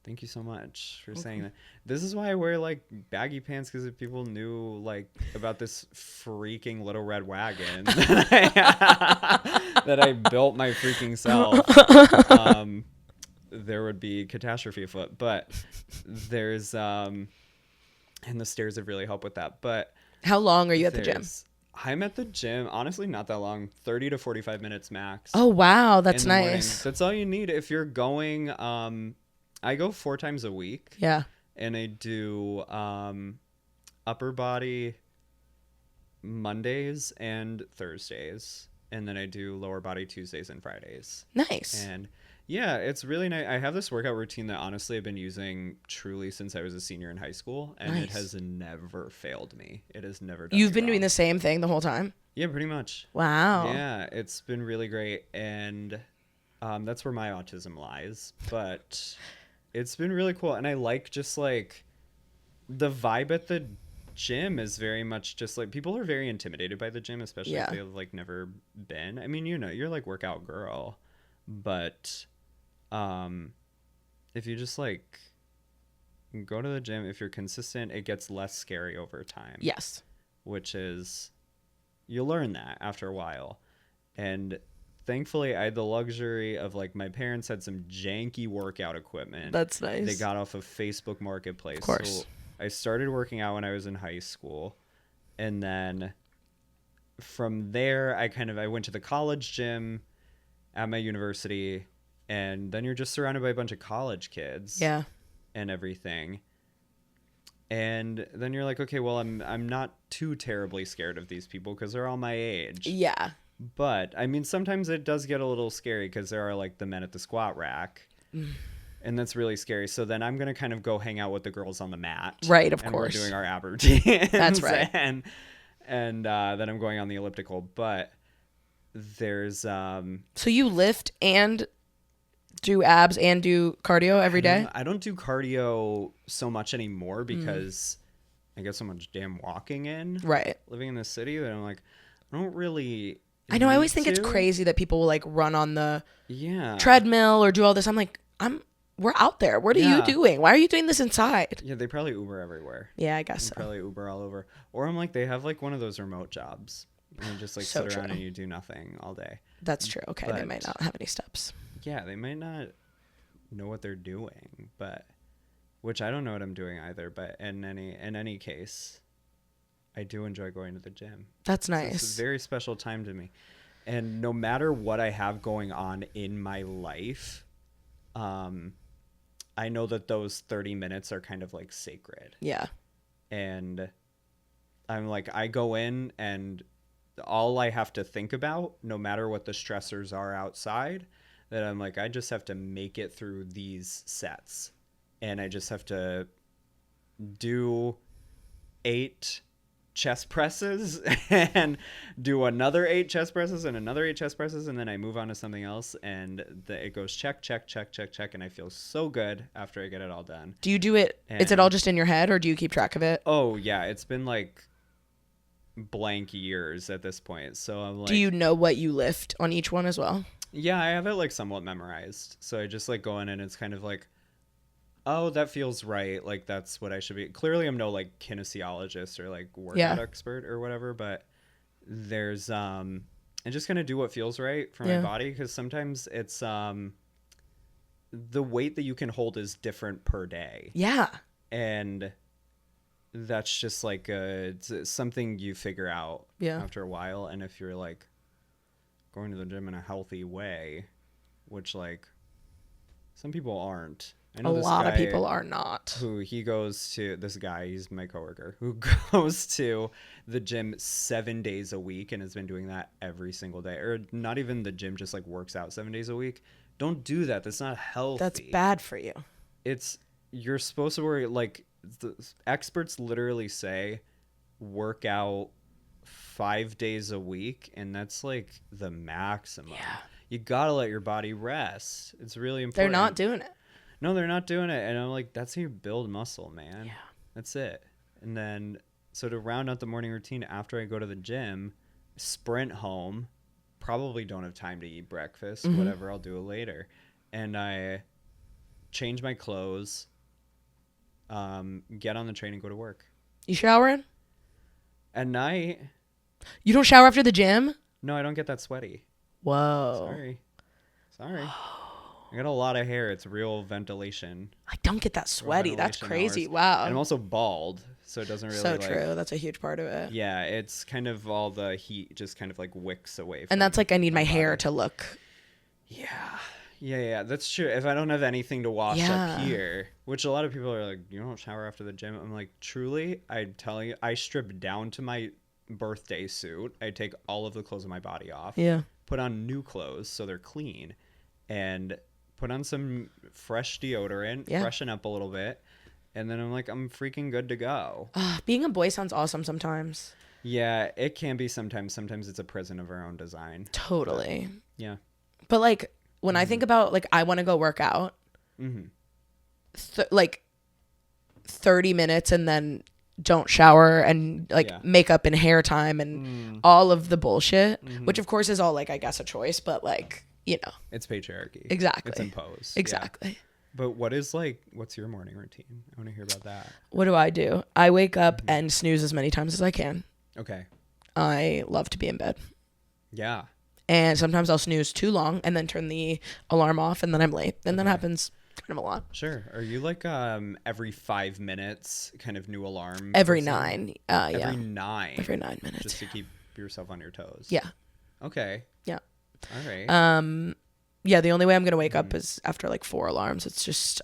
[SPEAKER 1] Thank you so much for saying that. This is why I wear like baggy pants, because if people knew like about this freaking little red wagon that I built my freaking self, there would be catastrophe afoot. But there's and the stairs have really helped with that. But
[SPEAKER 2] how long are you at the gym?
[SPEAKER 1] I'm at the gym, honestly, not that long, 30 to 45 minutes max.
[SPEAKER 2] Oh, wow. That's nice.
[SPEAKER 1] That's all you need. If you're going, I go 4 times a week.
[SPEAKER 2] Yeah.
[SPEAKER 1] And I do upper body Mondays and Thursdays. And then I do lower body Tuesdays and Fridays.
[SPEAKER 2] Nice.
[SPEAKER 1] And yeah, it's really nice. I have this workout routine that honestly I've been using truly since I was a senior in high school. And it has never failed me. It has never done
[SPEAKER 2] You've been doing the same thing the whole time?
[SPEAKER 1] Yeah, pretty much.
[SPEAKER 2] Wow.
[SPEAKER 1] Yeah, it's been really great. And that's where my autism lies. But it's been really cool. And I like just like the vibe at the gym is very much just like people are very intimidated by the gym, especially if they've like never been. I mean, you know, you're like workout girl. But if you just like go to the gym, if you're consistent, it gets less scary over time.
[SPEAKER 2] Yes.
[SPEAKER 1] Which is, you learn that after a while. And thankfully I had the luxury of like my parents had some janky workout equipment.
[SPEAKER 2] That's nice.
[SPEAKER 1] They got off of Facebook Marketplace.
[SPEAKER 2] Of course.
[SPEAKER 1] So I started working out when I was in high school, and then from there I went to the college gym at my university, and then you're just surrounded by a bunch of college kids.
[SPEAKER 2] Yeah.
[SPEAKER 1] And everything. And then you're like, okay, well, I'm not too terribly scared of these people because they're all my age.
[SPEAKER 2] Yeah.
[SPEAKER 1] But I mean, sometimes it does get a little scary because there are like the men at the squat rack. And that's really scary. So then I'm going to kind of go hang out with the girls on the mat.
[SPEAKER 2] Right, of
[SPEAKER 1] and
[SPEAKER 2] course.
[SPEAKER 1] We're doing our ab routines.
[SPEAKER 2] That's right.
[SPEAKER 1] And then I'm going on the elliptical. But there's...
[SPEAKER 2] So you lift and do abs and do cardio every day?
[SPEAKER 1] I don't do cardio so much anymore because I get so much damn walking in.
[SPEAKER 2] Right.
[SPEAKER 1] Living in the city that I'm like, I don't really...
[SPEAKER 2] I know. I always think it's crazy that people will like run on the
[SPEAKER 1] Yeah.
[SPEAKER 2] treadmill or do all this. I'm like, we're out there. What are you doing? Why are you doing this inside?
[SPEAKER 1] Yeah, they probably Uber everywhere.
[SPEAKER 2] Yeah, I guess
[SPEAKER 1] They
[SPEAKER 2] so.
[SPEAKER 1] probably Uber all over. Or I'm like, they have like one of those remote jobs. And you just like
[SPEAKER 2] So
[SPEAKER 1] sit around
[SPEAKER 2] true.
[SPEAKER 1] and you do nothing all day.
[SPEAKER 2] That's true. Okay, they
[SPEAKER 1] But-
[SPEAKER 2] might not have any steps.
[SPEAKER 1] Yeah, they might not know what they're doing, but which I don't know what I'm doing either. But in any case, I do enjoy going to the gym.
[SPEAKER 2] That's
[SPEAKER 1] So
[SPEAKER 2] nice.
[SPEAKER 1] it's a very special time to me. And no matter what I have going on in my life, I know that those 30 minutes are kind of like sacred.
[SPEAKER 2] Yeah.
[SPEAKER 1] And I'm like, I go in and all I have to think about, no matter what the stressors are outside, that I'm like, I just have to make it through these sets. And I just have to do 8 chest presses and do another 8 chest presses and another 8 chest presses, and then I move on to something else, and it goes check, check, check, check, check, and I feel so good after I get it all done.
[SPEAKER 2] Do you do it? Is it all just in your head, or do you keep track of it?
[SPEAKER 1] Oh yeah, it's been like blank years at this point, so I'm like,
[SPEAKER 2] Do you know what you lift on each one as well?
[SPEAKER 1] yeah, I have it like somewhat memorized, so I just like go in and it's kind of like, oh, that feels right, like that's what I should be. Clearly I'm no like kinesiologist or like workout expert or whatever, but there's I'm just gonna do what feels right for my body, because sometimes it's the weight that you can hold is different per day.
[SPEAKER 2] Yeah.
[SPEAKER 1] And that's just like it's something you figure out after a while. And if you're like going to the gym in a healthy way, which like some people aren't. I know
[SPEAKER 2] A lot of people are not.
[SPEAKER 1] Who he goes to, this guy, he's my coworker, who goes to the gym 7 days a week and has been doing that every single day. Or not even the gym, just like works out 7 days a week. Don't do that. That's not healthy.
[SPEAKER 2] That's bad for you.
[SPEAKER 1] You're supposed to worry, like the experts literally say work out 5 days a week, and that's like the maximum.
[SPEAKER 2] Yeah.
[SPEAKER 1] You gotta let your body rest. It's really important.
[SPEAKER 2] They're not doing it.
[SPEAKER 1] No, they're not doing it. And I'm like, that's how you build muscle, man.
[SPEAKER 2] Yeah.
[SPEAKER 1] That's it. And then, so to round out the morning routine, after I go to the gym, sprint home, probably don't have time to eat breakfast, whatever, I'll do it later. And I change my clothes, get on the train and go to work.
[SPEAKER 2] You showering?
[SPEAKER 1] At night,
[SPEAKER 2] You don't shower after the gym?
[SPEAKER 1] no, I don't get that sweaty.
[SPEAKER 2] Whoa.
[SPEAKER 1] Sorry. I got a lot of hair. It's real ventilation.
[SPEAKER 2] I don't get that sweaty. That's
[SPEAKER 1] ventilation
[SPEAKER 2] crazy.
[SPEAKER 1] hours.
[SPEAKER 2] Wow.
[SPEAKER 1] And I'm also bald, so it doesn't really
[SPEAKER 2] So
[SPEAKER 1] like,
[SPEAKER 2] true. That's a huge part of it.
[SPEAKER 1] yeah, it's kind of all the heat just kind of like wicks away from
[SPEAKER 2] And that's like, I need my hair
[SPEAKER 1] body.
[SPEAKER 2] to look.
[SPEAKER 1] Yeah, that's true. If I don't have anything to wash
[SPEAKER 2] Yeah.
[SPEAKER 1] up here, which a lot of people are like, you don't shower after the gym. I'm like, truly, I'm telling you, I strip down to my birthday suit. I take all of the clothes on my body off.
[SPEAKER 2] Yeah.
[SPEAKER 1] Put on new clothes so they're clean, and put on some fresh deodorant, freshen up a little bit, and then I'm like, I'm freaking good to go.
[SPEAKER 2] Being a boy sounds awesome sometimes.
[SPEAKER 1] Yeah, it can be sometimes. Sometimes it's a prison of our own design.
[SPEAKER 2] Totally.
[SPEAKER 1] Yeah.
[SPEAKER 2] But like when I think about like I want to go work out, like 30 minutes and then don't shower and like makeup and hair time and all of the bullshit, which of course is all like I guess a choice, but like, you know,
[SPEAKER 1] It's patriarchy.
[SPEAKER 2] Exactly.
[SPEAKER 1] It's imposed.
[SPEAKER 2] Exactly.
[SPEAKER 1] Yeah. But what's your morning routine? I want to hear about that.
[SPEAKER 2] What do? I wake up and snooze as many times as I can.
[SPEAKER 1] Okay.
[SPEAKER 2] I love to be in bed.
[SPEAKER 1] Yeah.
[SPEAKER 2] And sometimes I'll snooze too long and then turn the alarm off and then I'm late. And that
[SPEAKER 1] Okay.
[SPEAKER 2] happens kind of a lot.
[SPEAKER 1] Sure. Are you like every 5 minutes kind of new alarm?
[SPEAKER 2] Every
[SPEAKER 1] person?
[SPEAKER 2] 9.
[SPEAKER 1] Every
[SPEAKER 2] Yeah.
[SPEAKER 1] 9.
[SPEAKER 2] Every 9 minutes.
[SPEAKER 1] Just to keep yourself on your toes.
[SPEAKER 2] Yeah.
[SPEAKER 1] Okay.
[SPEAKER 2] Yeah.
[SPEAKER 1] All right.
[SPEAKER 2] Yeah, the only way I'm going to wake up is after like 4 alarms.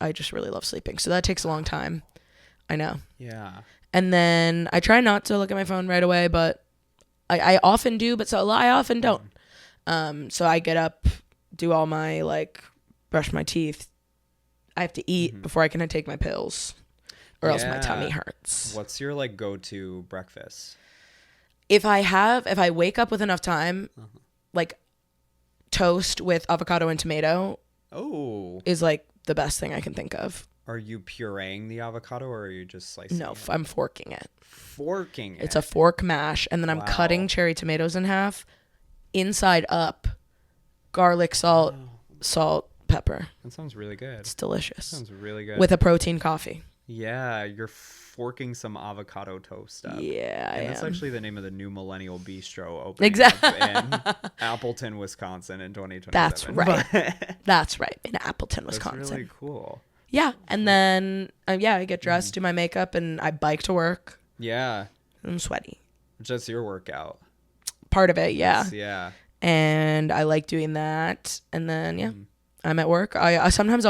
[SPEAKER 2] I just really love sleeping. So that takes a long time. I know.
[SPEAKER 1] Yeah.
[SPEAKER 2] And then I try not to look at my phone right away, but I often do, but I often don't. So I get up, do all my, like, brush my teeth. I have to eat before I can take my pills or else my tummy hurts.
[SPEAKER 1] What's your like go-to breakfast?
[SPEAKER 2] If I wake up with enough time, like toast with avocado and tomato
[SPEAKER 1] Oh.
[SPEAKER 2] is like the best thing I can think of.
[SPEAKER 1] Are you pureeing the avocado or are you just slicing
[SPEAKER 2] No,
[SPEAKER 1] it?
[SPEAKER 2] I'm forking it.
[SPEAKER 1] Forking it.
[SPEAKER 2] It's a fork mash, and then I'm cutting cherry tomatoes in half, inside up, garlic, salt, pepper.
[SPEAKER 1] That sounds really good.
[SPEAKER 2] It's delicious.
[SPEAKER 1] Sounds really good.
[SPEAKER 2] With a protein coffee.
[SPEAKER 1] Yeah, you're forking some avocado toast up.
[SPEAKER 2] Yeah,
[SPEAKER 1] and
[SPEAKER 2] I
[SPEAKER 1] that's
[SPEAKER 2] am.
[SPEAKER 1] actually the name of the new Millennial Bistro opening
[SPEAKER 2] Exactly.
[SPEAKER 1] up in Appleton, Wisconsin in 2027.
[SPEAKER 2] That's right. That's right. In Appleton, Wisconsin.
[SPEAKER 1] That's really cool.
[SPEAKER 2] Yeah, and then I get dressed, do my makeup, and I bike to work.
[SPEAKER 1] Yeah.
[SPEAKER 2] I'm sweaty.
[SPEAKER 1] Just your workout.
[SPEAKER 2] Part of it, yeah.
[SPEAKER 1] Yeah.
[SPEAKER 2] And I like doing that. And then I'm at work. I sometimes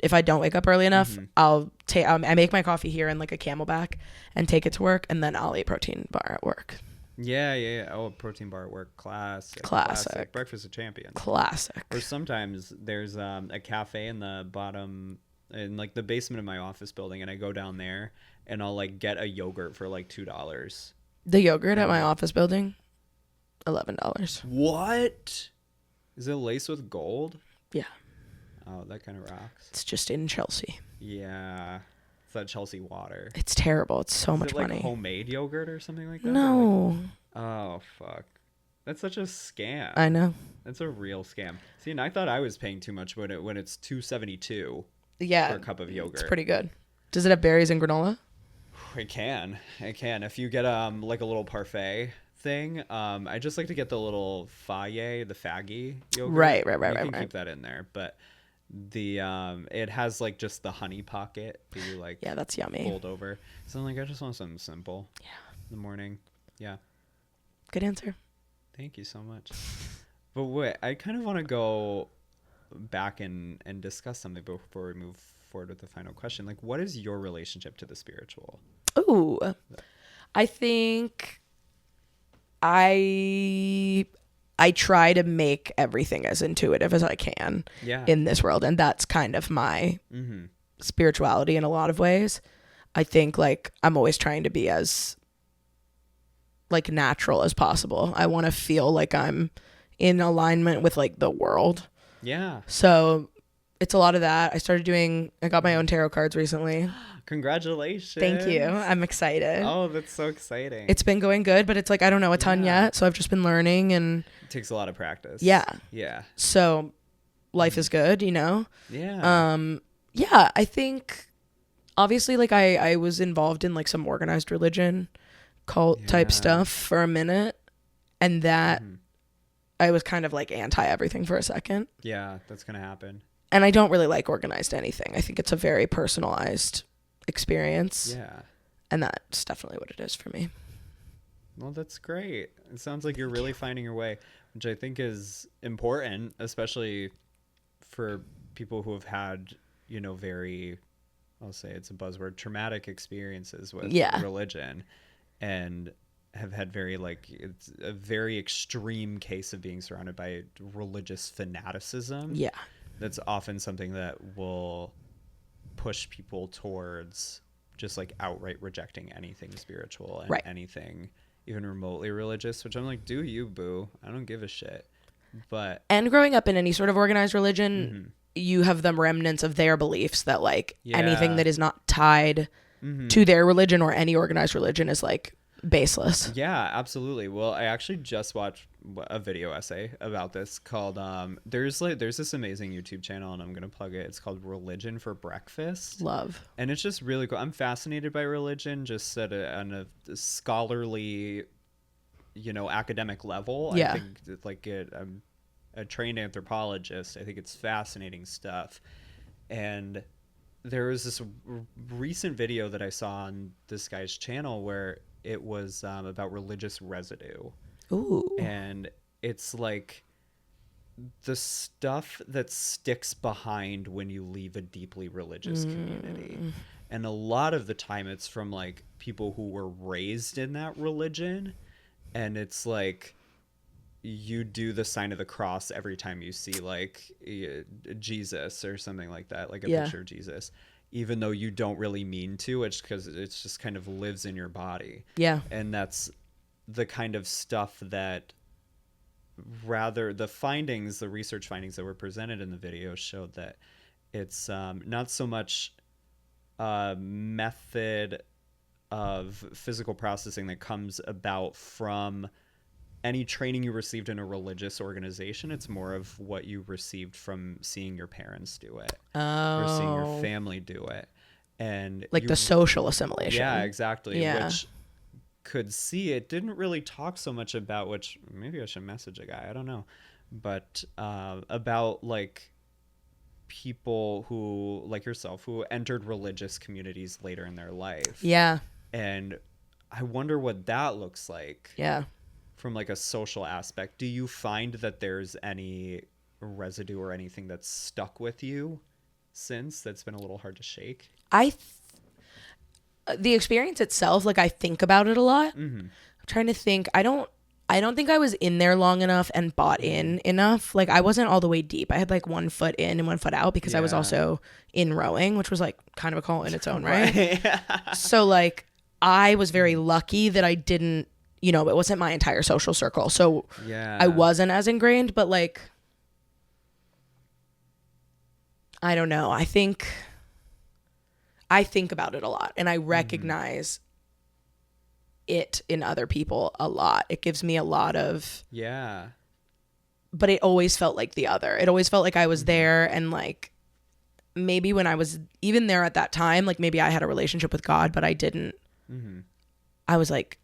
[SPEAKER 2] if I don't wake up early enough, I make my coffee here in like a Camelback and take it to work, and then I'll eat protein bar at work.
[SPEAKER 1] Yeah. Oh, a protein bar at work. Classic. Breakfast of champions.
[SPEAKER 2] Classic.
[SPEAKER 1] Or sometimes there's a cafe in the bottom, in like the basement of my office building, and I go down there and I'll like get a yogurt for like $2.
[SPEAKER 2] The yogurt at my office building, $11.
[SPEAKER 1] What? Is it laced with gold?
[SPEAKER 2] Yeah.
[SPEAKER 1] Oh, that kind of rocks.
[SPEAKER 2] It's just in Chelsea.
[SPEAKER 1] Yeah. It's that Chelsea water.
[SPEAKER 2] It's terrible. It's so
[SPEAKER 1] Is
[SPEAKER 2] much
[SPEAKER 1] it like
[SPEAKER 2] money.
[SPEAKER 1] homemade yogurt or something like that?
[SPEAKER 2] No.
[SPEAKER 1] Oh, fuck. That's such a scam.
[SPEAKER 2] I know.
[SPEAKER 1] That's a real scam. See, and I thought I was paying too much when it's $2.72
[SPEAKER 2] Yeah.
[SPEAKER 1] for a cup of yogurt.
[SPEAKER 2] It's pretty good. Does it have berries and granola?
[SPEAKER 1] It can. If you get like a little parfait thing, I just like to get the little the faggy yogurt.
[SPEAKER 2] Right.
[SPEAKER 1] You can keep that in there, but the it has like just the honey pocket that you like.
[SPEAKER 2] Yeah, that's yummy.
[SPEAKER 1] Fold over. So I'm like, I just want something simple.
[SPEAKER 2] Yeah.
[SPEAKER 1] In the morning. Yeah.
[SPEAKER 2] Good answer.
[SPEAKER 1] Thank you so much. But wait, I kind of want to go back and discuss something before we move forward with the final question. Like, what is your relationship to the spiritual?
[SPEAKER 2] Ooh, I think I try to make everything as intuitive as I can in this world, and that's kind of my spirituality in a lot of ways. I think like I'm always trying to be as like natural as possible. I want to feel like I'm in alignment with like the world.
[SPEAKER 1] Yeah.
[SPEAKER 2] So it's a lot of that. I got my own tarot cards recently.
[SPEAKER 1] Congratulations.
[SPEAKER 2] Thank you. I'm excited.
[SPEAKER 1] Oh, that's so exciting.
[SPEAKER 2] It's been going good, but it's like I don't know a ton yet, so I've just been learning, and
[SPEAKER 1] it takes a lot of practice.
[SPEAKER 2] Yeah.
[SPEAKER 1] So
[SPEAKER 2] life is good, you know?
[SPEAKER 1] Yeah.
[SPEAKER 2] Yeah, I think obviously like I was involved in like some organized religion cult type stuff for a minute, and that I was kind of like anti everything for a second.
[SPEAKER 1] Yeah, that's going to happen.
[SPEAKER 2] And I don't really like organized anything. I think it's a very personalized experience.
[SPEAKER 1] Yeah.
[SPEAKER 2] And that's definitely what it is for me.
[SPEAKER 1] Well, that's great. It sounds like you're really finding your way, which I think is important, especially for people who have had, very, I'll say it's a buzzword, traumatic experiences with religion, and have had it's a very extreme case of being surrounded by religious fanaticism.
[SPEAKER 2] Yeah.
[SPEAKER 1] That's often something that will push people towards just like outright rejecting anything spiritual and anything even remotely religious, which I'm like, do you, boo? I don't give a shit. And
[SPEAKER 2] growing up in any sort of organized religion, you have the remnants of their beliefs that like anything that is not tied to their religion or any organized religion is like baseless.
[SPEAKER 1] Yeah, absolutely. Well, I actually just watched a video essay about this called there's this amazing YouTube channel, and I'm gonna plug it. It's called Religion for Breakfast.
[SPEAKER 2] Love.
[SPEAKER 1] And it's just really cool. I'm fascinated by religion just on a scholarly, academic level.
[SPEAKER 2] Yeah.
[SPEAKER 1] I think I'm a trained anthropologist. I think it's fascinating stuff. And there was this recent video that I saw on this guy's channel where it was about religious residue.
[SPEAKER 2] Ooh.
[SPEAKER 1] And it's like the stuff that sticks behind when you leave a deeply religious community. And a lot of the time it's from like people who were raised in that religion. And it's like you do the sign of the cross every time you see like Jesus or something like that, like a picture of Jesus, even though you don't really mean to. It's because it's just kind of lives in your body.
[SPEAKER 2] Yeah.
[SPEAKER 1] And that's the kind of stuff that rather the research findings that were presented in the video showed that it's not so much a method of physical processing that comes about from any training you received in a religious organization. It's more of what you received from seeing your parents do it or seeing your family do it. And
[SPEAKER 2] like the social assimilation.
[SPEAKER 1] Yeah, exactly.
[SPEAKER 2] Yeah.
[SPEAKER 1] Which could see it didn't really talk so much about, which maybe I should message a guy, I don't know, but about like people who like yourself who entered religious communities later in their life.
[SPEAKER 2] Yeah.
[SPEAKER 1] And I wonder what that looks like.
[SPEAKER 2] Yeah.
[SPEAKER 1] From like a social aspect. Do you find that there's any residue or anything that's stuck with you since that's been a little hard to shake?
[SPEAKER 2] The experience itself, like I think about it a lot.
[SPEAKER 1] Mm-hmm.
[SPEAKER 2] I'm trying to think. I don't think I was in there long enough and bought in enough. Like I wasn't all the way deep. I had like 1 foot in and 1 foot out because I was also in rowing, which was like kind of a call in its own right. So like I was very lucky that I didn't, you know, it wasn't my entire social circle. So I wasn't as ingrained, but like, I don't know. I think about it a lot and I recognize it in other people a lot. It gives me a lot of, but it always felt like the other. It always felt like I was there and like, maybe when I was even there at that time, like maybe I had a relationship with God, but I didn't. I was like,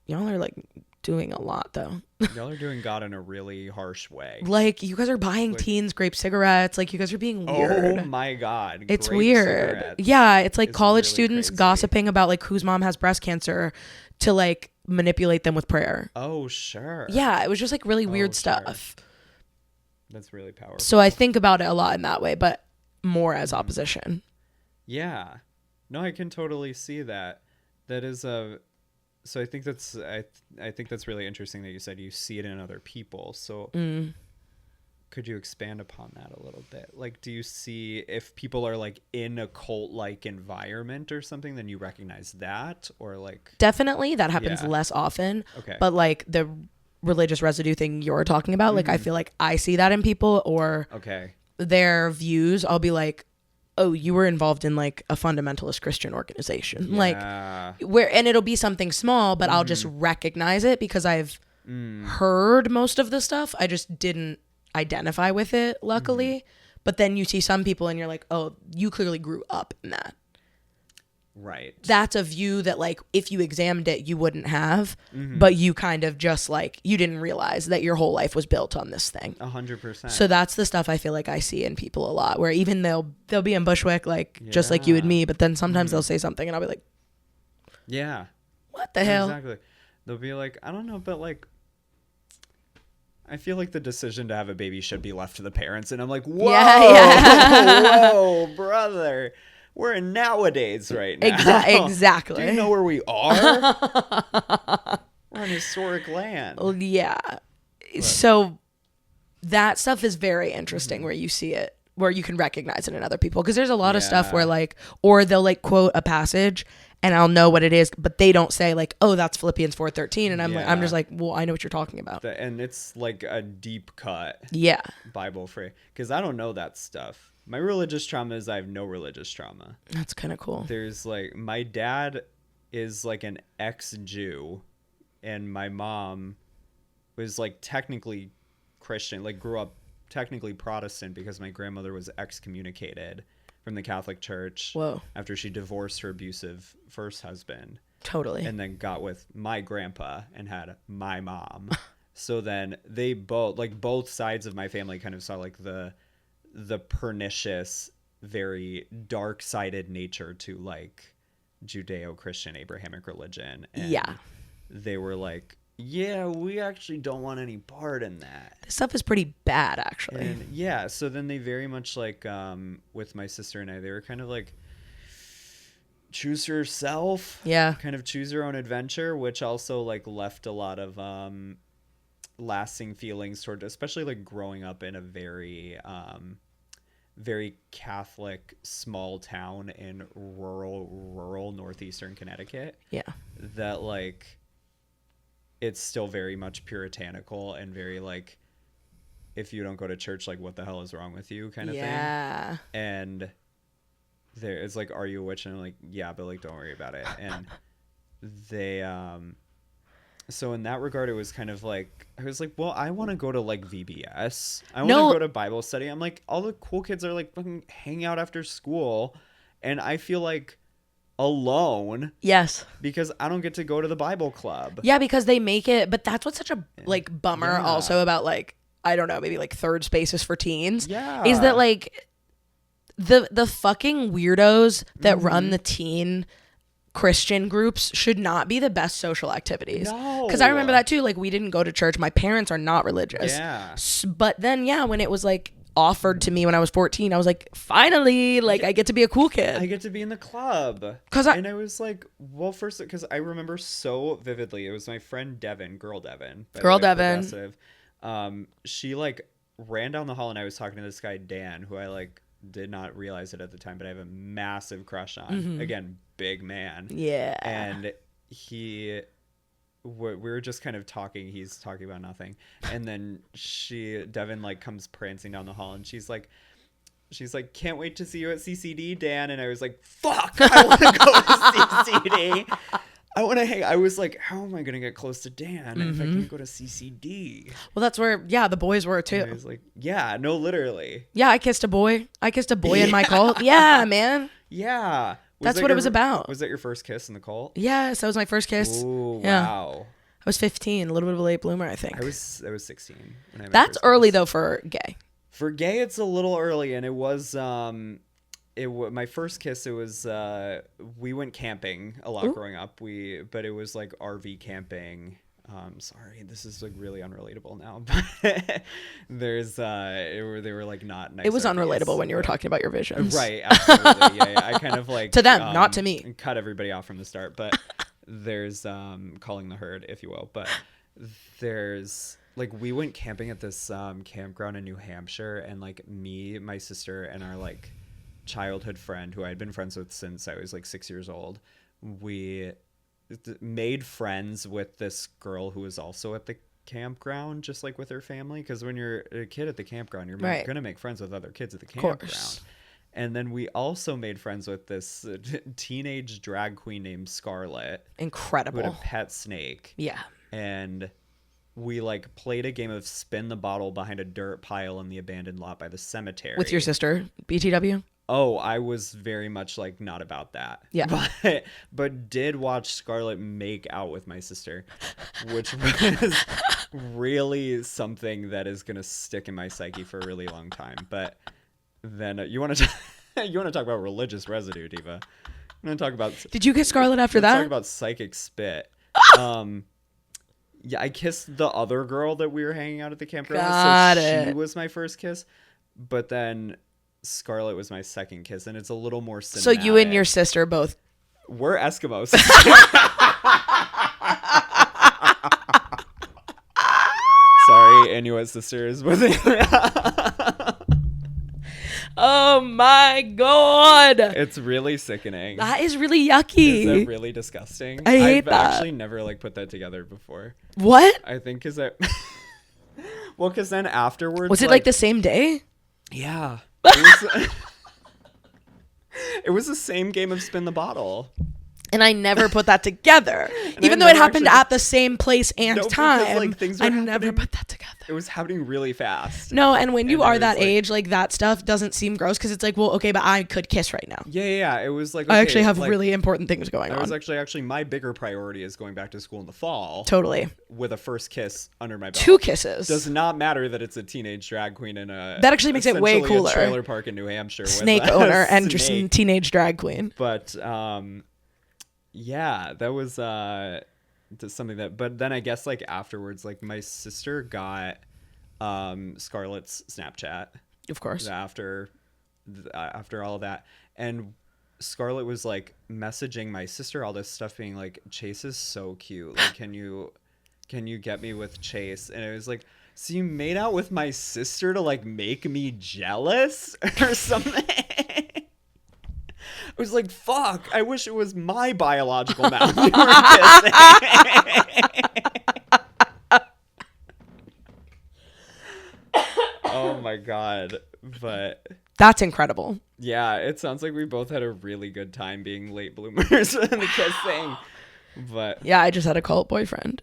[SPEAKER 2] y'all are like doing a lot though.
[SPEAKER 1] Y'all are doing God in a really harsh way.
[SPEAKER 2] Like you guys are buying teens grape cigarettes. Like you guys are being weird.
[SPEAKER 1] Oh my God.
[SPEAKER 2] It's weird. Yeah. It's like college
[SPEAKER 1] really
[SPEAKER 2] students
[SPEAKER 1] crazy.
[SPEAKER 2] gossiping about like whose mom has breast cancer to like manipulate them with prayer.
[SPEAKER 1] Oh, sure.
[SPEAKER 2] Yeah. It was just like really weird stuff.
[SPEAKER 1] That's really powerful.
[SPEAKER 2] So I think about it a lot in that way, but more as opposition.
[SPEAKER 1] Yeah. No, I can totally see that. That is so I think that's I think that's really interesting that you said you see it in other people. So could you expand upon that a little bit? Like, do you see if people are like in a cult-like environment or something, then you recognize that, or like
[SPEAKER 2] definitely that happens less often.
[SPEAKER 1] Okay.
[SPEAKER 2] But like the religious residue thing you're talking about, like I feel like I see that in people or their views. I'll be like, oh, you were involved in like a fundamentalist Christian organization, like where, and it'll be something small, but I'll just recognize it because I've heard most of the stuff. I just didn't identify with it, luckily. But then you see some people and you're like, oh, you clearly grew up in that.
[SPEAKER 1] Right.
[SPEAKER 2] That's a view that like if you examined it you wouldn't have, but you kind of just like you didn't realize that your whole life was built on this thing.
[SPEAKER 1] 100%.
[SPEAKER 2] So that's the stuff I feel like I see in people a lot, where even they'll be in Bushwick like just like you and me, but then sometimes they'll say something and I'll be like,
[SPEAKER 1] yeah,
[SPEAKER 2] what the hell?
[SPEAKER 1] Exactly. They'll be like, I don't know, but like I feel like the decision to have a baby should be left to the parents, and I'm like, whoa, whoa, brother. We're in nowadays right now.
[SPEAKER 2] Exactly.
[SPEAKER 1] Do you know where we are? We're in historic land.
[SPEAKER 2] Yeah. Right. So that stuff is very interesting where you see it, where you can recognize it in other people. Because there's a lot of stuff where like, or they'll like quote a passage and I'll know what it is, but they don't say like, oh, that's Philippians 4:13. And I'm just like, well, I know what you're talking about.
[SPEAKER 1] And it's like a deep cut Bible phrase. Because I don't know that stuff. My religious trauma is I have no religious trauma.
[SPEAKER 2] That's kind of cool.
[SPEAKER 1] There's like, my dad is like an ex-Jew and my mom was like technically Christian, like grew up technically Protestant because my grandmother was excommunicated from the Catholic Church after she divorced her abusive first husband.
[SPEAKER 2] Totally.
[SPEAKER 1] And then got with my grandpa and had my mom. So then they both sides of my family kind of saw like the pernicious, very dark-sided nature to like Judeo-Christian Abrahamic religion. And
[SPEAKER 2] Yeah.
[SPEAKER 1] they were like, yeah, we actually don't want any part in that.
[SPEAKER 2] This stuff is pretty bad, actually.
[SPEAKER 1] And yeah, so then they very much like with my sister and I, they were kind of like, choose yourself.
[SPEAKER 2] Yeah.
[SPEAKER 1] Kind of choose your own adventure, which also like left a lot of lasting feelings toward, especially like growing up in a very very Catholic small town in rural northeastern Connecticut.
[SPEAKER 2] Yeah.
[SPEAKER 1] That like it's still very much puritanical and very like, if you don't go to church, like what the hell is wrong with you kind of thing.
[SPEAKER 2] Yeah.
[SPEAKER 1] And there it's like, are you a witch? And I'm like, yeah, but like don't worry about it. And they so in that regard, it was kind of like, I was like, well, I want to go to like VBS. I want to go to Bible study. I'm like, all the cool kids are like fucking hang out after school. And I feel like alone.
[SPEAKER 2] Yes.
[SPEAKER 1] Because I don't get to go to the Bible club.
[SPEAKER 2] Yeah, because they make it, but that's what's such a like bummer also about like, I don't know, maybe like third spaces for teens.
[SPEAKER 1] Yeah.
[SPEAKER 2] Is that like the fucking weirdos that run the teen Christian groups should not be the best social activities.
[SPEAKER 1] No.
[SPEAKER 2] Because I remember that too. Like, we didn't go to church. My parents are not religious.
[SPEAKER 1] Yeah.
[SPEAKER 2] But then, yeah, when it was like offered to me when I was 14, I was like, finally, like I get to be a cool kid.
[SPEAKER 1] I get to be in the club. And I was like, well, first, because I remember so vividly, it was my friend Devin, girl Devin. She like ran down the hall and I was talking to this guy, Dan, who I like did not realize it at the time, but I have a massive crush on. Again, big man.
[SPEAKER 2] Yeah.
[SPEAKER 1] And we were just kind of talking. He's talking about nothing. And then Devin like comes prancing down the hall and she's like, can't wait to see you at CCD, Dan. And I was like, fuck, I want to go to CCD. I want to hang. I was like, how am I going to get close to Dan if I can go to CCD?
[SPEAKER 2] Well, that's where, the boys were too.
[SPEAKER 1] And I was like, yeah, no, literally.
[SPEAKER 2] Yeah, I kissed a boy. In my cult. Yeah, man.
[SPEAKER 1] Yeah.
[SPEAKER 2] That's what it was about.
[SPEAKER 1] Was that your first kiss in the cult?
[SPEAKER 2] Yes, that was my first kiss.
[SPEAKER 1] Ooh,
[SPEAKER 2] yeah.
[SPEAKER 1] Wow.
[SPEAKER 2] I was 15, a little bit of a late bloomer, I think.
[SPEAKER 1] I was 16. When I had my
[SPEAKER 2] That's
[SPEAKER 1] first
[SPEAKER 2] early
[SPEAKER 1] kiss.
[SPEAKER 2] though for gay.
[SPEAKER 1] For gay, it's a little early, and it was my first kiss. It was we went camping a lot growing up. But it was like RV camping. Sorry, this is like really unrelatable now. But they were like not nice.
[SPEAKER 2] It was
[SPEAKER 1] RVs,
[SPEAKER 2] unrelatable when you were talking about your visions,
[SPEAKER 1] right? Absolutely, yeah. I kind of like
[SPEAKER 2] to them, not to me.
[SPEAKER 1] Cut everybody off from the start, but there's calling the herd, if you will. But there's like we went camping at this campground in New Hampshire, and like me, my sister, and our like childhood friend who I had been friends with since I was like 6 years old, we made friends with this girl who was also at the campground, just like with her family, because when you're a kid at the campground, you're gonna make friends with other kids at the campground. And then we also made friends with this teenage drag queen named Scarlett.
[SPEAKER 2] Incredible.
[SPEAKER 1] Who had a pet snake.
[SPEAKER 2] Yeah.
[SPEAKER 1] And we like played a game of spin the bottle behind a dirt pile in the abandoned lot by the cemetery.
[SPEAKER 2] With your sister, BTW?
[SPEAKER 1] Oh, I was very much like not about that.
[SPEAKER 2] Yeah.
[SPEAKER 1] But did watch Scarlett make out with my sister, which was really something that is going to stick in my psyche for a really long time. But then you want to talk about religious residue, Diva. I'm going to talk about.
[SPEAKER 2] Did you get Scarlett after that?
[SPEAKER 1] Talk about psychic spit. Yeah, I kissed the other girl that we were hanging out at the campground. She was my first kiss, but then Scarlett was my second kiss, and it's a little more cinematic.
[SPEAKER 2] So you and your sister both.
[SPEAKER 1] We're Eskimos. Sorry, Inuit sisters.
[SPEAKER 2] Oh my god.
[SPEAKER 1] It's really sickening.
[SPEAKER 2] That is really yucky.
[SPEAKER 1] Is that really disgusting?
[SPEAKER 2] I hate that.
[SPEAKER 1] I've actually never like put that together before.
[SPEAKER 2] What?
[SPEAKER 1] I think because well, because then afterwards.
[SPEAKER 2] Was it like the same day?
[SPEAKER 1] Yeah. It was the same game of spin the bottle.
[SPEAKER 2] And I never put that together. Even though it happened at the same place and time, like, I never put that together.
[SPEAKER 1] It was happening really fast.
[SPEAKER 2] No, and when you are that age, like, that stuff doesn't seem gross because it's like, well, okay, but I could kiss right now.
[SPEAKER 1] Yeah. It was like, okay,
[SPEAKER 2] I actually have really important things going on.
[SPEAKER 1] That was actually my bigger priority is going back to school in the fall.
[SPEAKER 2] Totally.
[SPEAKER 1] With a first kiss under my belt.
[SPEAKER 2] 2 kisses.
[SPEAKER 1] Does not matter that it's a teenage drag queen in a...
[SPEAKER 2] That actually makes it way cooler.
[SPEAKER 1] A trailer park in New Hampshire.
[SPEAKER 2] Snake
[SPEAKER 1] with
[SPEAKER 2] owner and
[SPEAKER 1] snake.
[SPEAKER 2] just teenage drag queen.
[SPEAKER 1] But, yeah, that was something that... But then I guess, like, afterwards, like, my sister got Scarlett's Snapchat.
[SPEAKER 2] Of course.
[SPEAKER 1] After all of that. And Scarlett was, like, messaging my sister all this stuff, being like, Chase is so cute. Like, can you get me with Chase? And it was like, so you made out with my sister to, like, make me jealous or something? I was like, fuck, I wish it was my biological mouth you were kissing. Oh my God. But
[SPEAKER 2] that's incredible.
[SPEAKER 1] Yeah, it sounds like we both had a really good time being late bloomers in the kissing. But
[SPEAKER 2] yeah, I just had a cult boyfriend.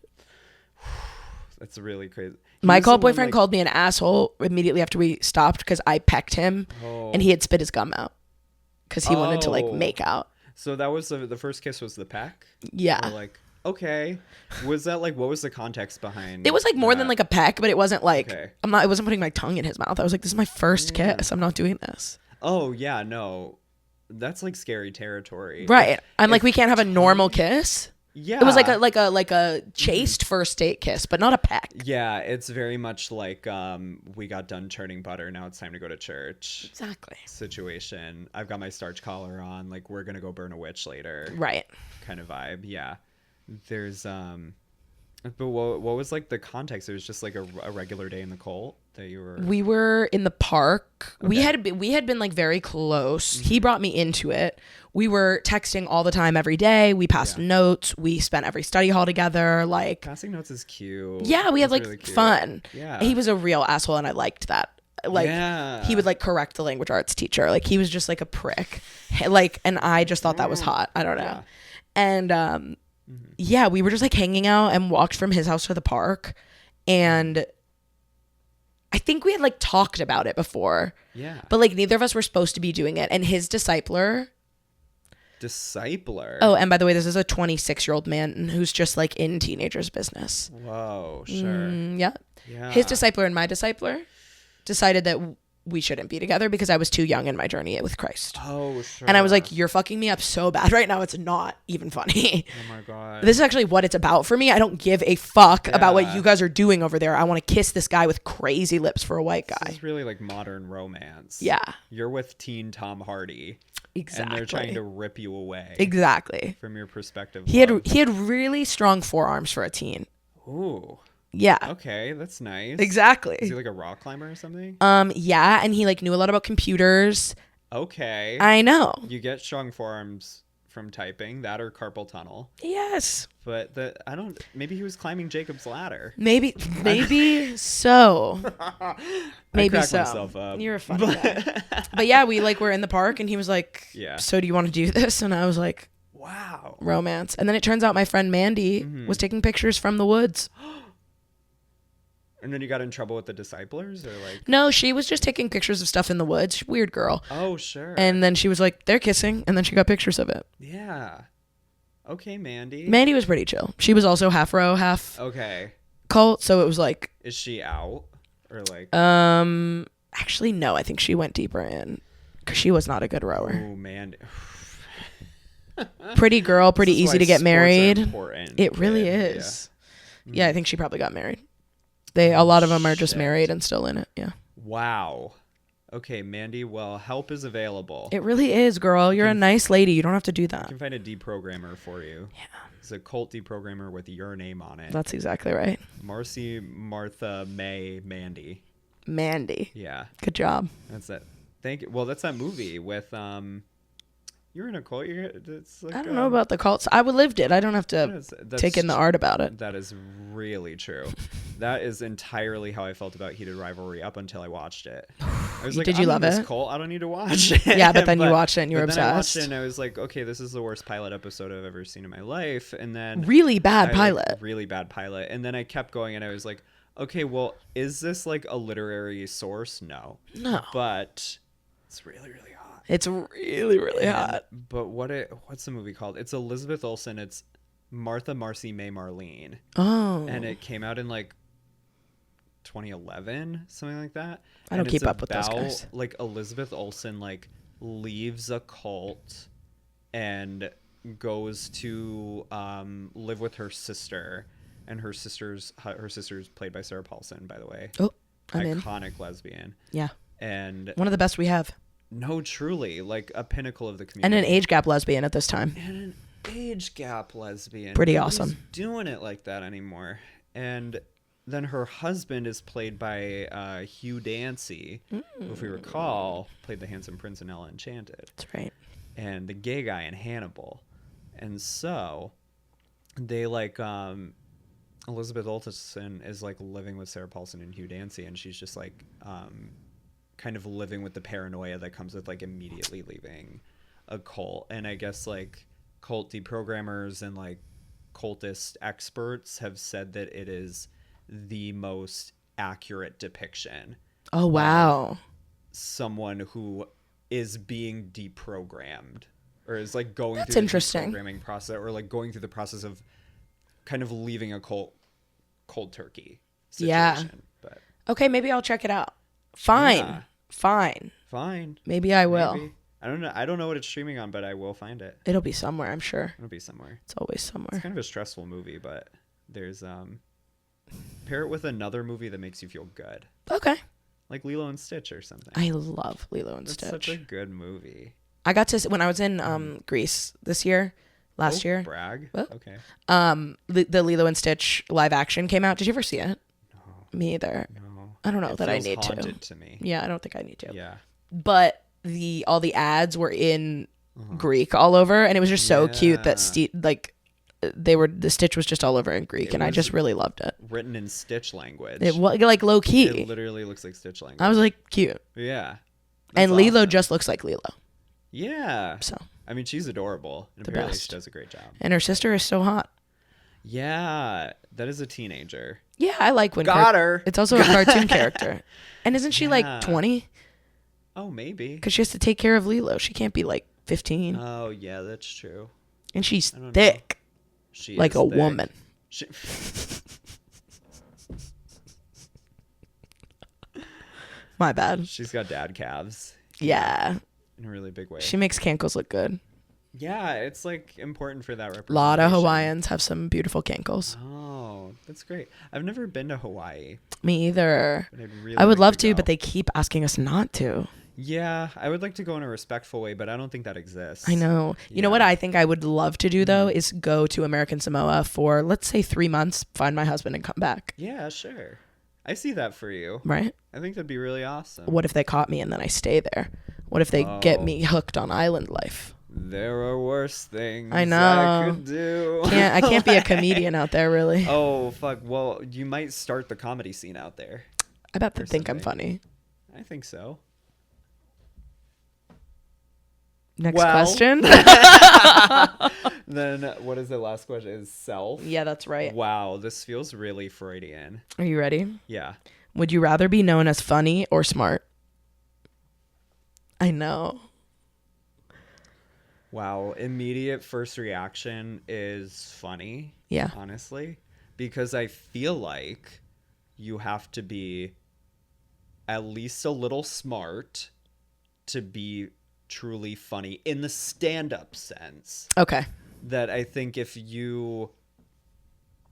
[SPEAKER 1] That's really crazy.
[SPEAKER 2] My cult boyfriend called me an asshole immediately after we stopped because I pecked him and he had spit his gum out because he wanted to, like, make out.
[SPEAKER 1] So that was the first kiss was the peck?
[SPEAKER 2] Yeah.
[SPEAKER 1] Or, like, okay. Was that, like, what was the context behind
[SPEAKER 2] it? Was like more than like a peck, but it wasn't like
[SPEAKER 1] okay.
[SPEAKER 2] I wasn't putting my tongue in his mouth. I was like, this is my first kiss. I'm not doing this.
[SPEAKER 1] Oh yeah, no. That's like scary territory.
[SPEAKER 2] Right. I'm like, we can't have a normal kiss.
[SPEAKER 1] Yeah.
[SPEAKER 2] It was like a chaste first date kiss, but not a peck.
[SPEAKER 1] Yeah, it's very much like we got done churning butter, now it's time to go to church.
[SPEAKER 2] Exactly.
[SPEAKER 1] Situation. I've got my starch collar on, like we're gonna go burn a witch later.
[SPEAKER 2] Right.
[SPEAKER 1] Kind of vibe. Yeah. There's but what was like the context? It was just like a regular day in the cult that you were.
[SPEAKER 2] We were in the park.
[SPEAKER 1] Okay.
[SPEAKER 2] We had been like very close. He brought me into it. We were texting all the time every day. We passed notes. We spent every study hall together. Like,
[SPEAKER 1] passing notes is cute.
[SPEAKER 2] Yeah, we had like
[SPEAKER 1] really
[SPEAKER 2] fun.
[SPEAKER 1] Yeah.
[SPEAKER 2] He was a real asshole and I liked that. Like, he would like correct the language arts teacher. Like, he was just like a prick. Like, and I just thought that was hot. I don't know.
[SPEAKER 1] Yeah.
[SPEAKER 2] And yeah, we were just like hanging out and walked from his house to the park. And I think we had like talked about it before.
[SPEAKER 1] Yeah.
[SPEAKER 2] But like neither of us were supposed to be doing it. And his discipler. Oh, and by the way, this is a 26-year-old man who's just like in teenagers' business.
[SPEAKER 1] Whoa, sure.
[SPEAKER 2] Yeah. His discipler and my discipler decided that we shouldn't be together because I was too young in my journey with Christ.
[SPEAKER 1] Oh, sure.
[SPEAKER 2] And I was like, you're fucking me up so bad right now. It's not even funny.
[SPEAKER 1] Oh my God.
[SPEAKER 2] This is actually what it's about for me. I don't give a fuck about what you guys are doing over there. I want to kiss this guy with crazy lips for a white guy.
[SPEAKER 1] This is really like modern romance.
[SPEAKER 2] Yeah.
[SPEAKER 1] You're with teen Tom Hardy.
[SPEAKER 2] Exactly.
[SPEAKER 1] And they're trying to rip you away.
[SPEAKER 2] Exactly.
[SPEAKER 1] From your perspective.
[SPEAKER 2] He had really strong forearms for a teen.
[SPEAKER 1] Ooh.
[SPEAKER 2] Yeah.
[SPEAKER 1] Okay, that's nice.
[SPEAKER 2] Exactly.
[SPEAKER 1] Is he like a rock climber or something?
[SPEAKER 2] Yeah, and he like knew a lot about computers.
[SPEAKER 1] Okay.
[SPEAKER 2] I know.
[SPEAKER 1] You get strong forearms from typing, that or carpal tunnel.
[SPEAKER 2] Yes.
[SPEAKER 1] But maybe he was climbing Jacob's ladder.
[SPEAKER 2] Maybe so. Maybe
[SPEAKER 1] I
[SPEAKER 2] so.
[SPEAKER 1] Myself up.
[SPEAKER 2] You're a funny guy. But yeah, we like were in the park and he was like, so do you want to do this? And I was like,
[SPEAKER 1] wow.
[SPEAKER 2] Romance. And then it turns out my friend Mandy was taking pictures from the woods.
[SPEAKER 1] And then you got in trouble with the disciplers, or like?
[SPEAKER 2] No, she was just taking pictures of stuff in the woods. Weird girl.
[SPEAKER 1] Oh, sure.
[SPEAKER 2] And then she was like, they're kissing. And then she got pictures of it.
[SPEAKER 1] Yeah. Okay, Mandy.
[SPEAKER 2] Mandy was pretty chill. She was also half row, half cult. So it was like.
[SPEAKER 1] Is she out? Or like?
[SPEAKER 2] Actually, no. I think she went deeper in. Because she was not a good rower.
[SPEAKER 1] Oh, Mandy.
[SPEAKER 2] Pretty girl, pretty easy to get married. It really
[SPEAKER 1] Yeah.
[SPEAKER 2] is. Yeah, I think she probably got married. A lot of them are just married and still in it. Yeah.
[SPEAKER 1] Wow. Okay, Mandy. Well, help is available.
[SPEAKER 2] It really is, girl. You're a nice lady. You don't have to do
[SPEAKER 1] I
[SPEAKER 2] that.
[SPEAKER 1] can find a deprogrammer for you. Yeah. It's a cult deprogrammer with your name on it.
[SPEAKER 2] That's exactly right.
[SPEAKER 1] Marcy, Martha, May, Mandy.
[SPEAKER 2] Mandy.
[SPEAKER 1] Yeah.
[SPEAKER 2] Good job.
[SPEAKER 1] That's it. Thank you. Well, that's that movie with You're in a cult. It's like,
[SPEAKER 2] I don't know about the cults. I lived it. I don't have to take in the art about it.
[SPEAKER 1] That is really true. That is entirely how I felt about Heated Rivalry up until I watched it. I was like,
[SPEAKER 2] Did you
[SPEAKER 1] I'm
[SPEAKER 2] love
[SPEAKER 1] in this
[SPEAKER 2] it?
[SPEAKER 1] cult. I don't need to watch it.
[SPEAKER 2] Yeah, but then you watched it and you were
[SPEAKER 1] but then I watched
[SPEAKER 2] obsessed.
[SPEAKER 1] it and I was like, okay, this is the worst pilot episode I've ever seen in my life. And then
[SPEAKER 2] Really bad pilot.
[SPEAKER 1] Really bad pilot. And then I kept going and I was like, okay, well, is this like a literary source? No. But it's really, really hot.
[SPEAKER 2] It's really, really hot.
[SPEAKER 1] But what's the movie called? It's Elizabeth Olsen. It's Martha, Marcy, May, Marlene.
[SPEAKER 2] Oh.
[SPEAKER 1] And it came out in like 2011, something like that.
[SPEAKER 2] I don't keep up with those guys.
[SPEAKER 1] Like Elizabeth Olsen like leaves a cult and goes to live with her sister, and her sister's played by Sarah Paulson, by the way.
[SPEAKER 2] Oh, I'm
[SPEAKER 1] iconic
[SPEAKER 2] in.
[SPEAKER 1] lesbian.
[SPEAKER 2] Yeah.
[SPEAKER 1] And
[SPEAKER 2] one of the best we have.
[SPEAKER 1] No, truly, like a pinnacle of the community.
[SPEAKER 2] And an age gap lesbian at this time.
[SPEAKER 1] And an age gap lesbian.
[SPEAKER 2] Pretty
[SPEAKER 1] Nobody's
[SPEAKER 2] awesome.
[SPEAKER 1] doing it like that anymore. And then her husband is played by Hugh Dancy, who, if we recall, played the handsome prince in Ella Enchanted.
[SPEAKER 2] That's right.
[SPEAKER 1] And the gay guy in Hannibal. And so they like Elizabeth Olsen is like living with Sarah Paulson and Hugh Dancy, and she's just like kind of living with the paranoia that comes with like immediately leaving a cult. And I guess like cult deprogrammers and like cultist experts have said that it is the most accurate depiction.
[SPEAKER 2] Oh, wow.
[SPEAKER 1] Someone who is being deprogrammed, or is like going
[SPEAKER 2] That's
[SPEAKER 1] through the
[SPEAKER 2] interesting.
[SPEAKER 1] deprogramming process, or like going through the process of kind of leaving a cold turkey situation.
[SPEAKER 2] Yeah.
[SPEAKER 1] But
[SPEAKER 2] okay, maybe I'll check it out. Fine.
[SPEAKER 1] Yeah.
[SPEAKER 2] Fine. Maybe I will.
[SPEAKER 1] Maybe. I don't know what it's streaming on, but I will find it.
[SPEAKER 2] It'll be somewhere, I'm sure.
[SPEAKER 1] It'll be somewhere.
[SPEAKER 2] It's always somewhere.
[SPEAKER 1] It's kind of a stressful movie, but there's pair it with another movie that makes you feel good.
[SPEAKER 2] Okay.
[SPEAKER 1] Like Lilo and Stitch or something.
[SPEAKER 2] I love Lilo and
[SPEAKER 1] That's
[SPEAKER 2] Stitch.
[SPEAKER 1] such a good movie.
[SPEAKER 2] I got to when I was in Greece last year.
[SPEAKER 1] Brag.
[SPEAKER 2] What?
[SPEAKER 1] Okay.
[SPEAKER 2] The Lilo and Stitch live action came out. Did you ever see it?
[SPEAKER 1] No.
[SPEAKER 2] Me either.
[SPEAKER 1] No.
[SPEAKER 2] I don't know
[SPEAKER 1] It
[SPEAKER 2] that I
[SPEAKER 1] feels
[SPEAKER 2] need
[SPEAKER 1] haunted to me.
[SPEAKER 2] Yeah, I don't think I need to.
[SPEAKER 1] Yeah.
[SPEAKER 2] But all the ads were in Greek all over, and it was just so cute that the Stitch was just all over in Greek, and I just really loved it.
[SPEAKER 1] Written in Stitch language.
[SPEAKER 2] It was like low key.
[SPEAKER 1] It literally looks like Stitch language.
[SPEAKER 2] I was like, cute.
[SPEAKER 1] Yeah.
[SPEAKER 2] And
[SPEAKER 1] That's
[SPEAKER 2] Lilo
[SPEAKER 1] awesome.
[SPEAKER 2] just looks like Lilo.
[SPEAKER 1] Yeah.
[SPEAKER 2] So
[SPEAKER 1] I mean, she's adorable. And
[SPEAKER 2] The
[SPEAKER 1] apparently
[SPEAKER 2] best.
[SPEAKER 1] she does a great job.
[SPEAKER 2] and her sister is so hot.
[SPEAKER 1] Yeah. That is a teenager.
[SPEAKER 2] Yeah, I like when
[SPEAKER 1] Got her.
[SPEAKER 2] It's also a cartoon character. And isn't she
[SPEAKER 1] Yeah.
[SPEAKER 2] like 20?
[SPEAKER 1] Oh, maybe.
[SPEAKER 2] Because she has to take care of Lilo. She can't be like 15.
[SPEAKER 1] Oh, yeah, that's true.
[SPEAKER 2] And she's
[SPEAKER 1] I don't know.
[SPEAKER 2] thick,
[SPEAKER 1] She
[SPEAKER 2] like
[SPEAKER 1] is
[SPEAKER 2] a
[SPEAKER 1] thick.
[SPEAKER 2] woman.
[SPEAKER 1] She...
[SPEAKER 2] My bad.
[SPEAKER 1] She's got dad calves
[SPEAKER 2] Yeah.
[SPEAKER 1] in a really big way.
[SPEAKER 2] She makes cankles look good.
[SPEAKER 1] Yeah, it's like important for that
[SPEAKER 2] A
[SPEAKER 1] representation.
[SPEAKER 2] lot of Hawaiians have some beautiful cankles.
[SPEAKER 1] Oh, that's great. I've never been to Hawaii.
[SPEAKER 2] Me either.
[SPEAKER 1] But I'd really
[SPEAKER 2] I would
[SPEAKER 1] like
[SPEAKER 2] love to,
[SPEAKER 1] go.
[SPEAKER 2] but they keep asking us not to.
[SPEAKER 1] Yeah, I would like to go in a respectful way, but I don't think that exists.
[SPEAKER 2] I know. You know what I think I would love to do, though, is go to American Samoa for, let's say, 3 months, find my husband, and come back.
[SPEAKER 1] Yeah, sure. I see that for you.
[SPEAKER 2] Right?
[SPEAKER 1] I think that'd be really awesome.
[SPEAKER 2] What if they caught me and then I stay there? What if they get me hooked on island life?
[SPEAKER 1] There are worse things
[SPEAKER 2] I know.
[SPEAKER 1] I could do.
[SPEAKER 2] I can't be a comedian out there, really.
[SPEAKER 1] Oh, fuck. Well, you might start the comedy scene out there.
[SPEAKER 2] I bet they think I'm
[SPEAKER 1] personally.
[SPEAKER 2] funny.
[SPEAKER 1] I think so.
[SPEAKER 2] Next
[SPEAKER 1] Well.
[SPEAKER 2] question.
[SPEAKER 1] Then what is the last question? Is self?
[SPEAKER 2] Yeah, that's right.
[SPEAKER 1] Wow, this feels really Freudian.
[SPEAKER 2] Are you ready?
[SPEAKER 1] Yeah.
[SPEAKER 2] Would you rather be known as funny or smart? I know.
[SPEAKER 1] Wow, immediate first reaction is funny.
[SPEAKER 2] Yeah.
[SPEAKER 1] Honestly, because I feel like you have to be at least a little smart to be truly funny in the stand-up sense.
[SPEAKER 2] Okay.
[SPEAKER 1] That I think if you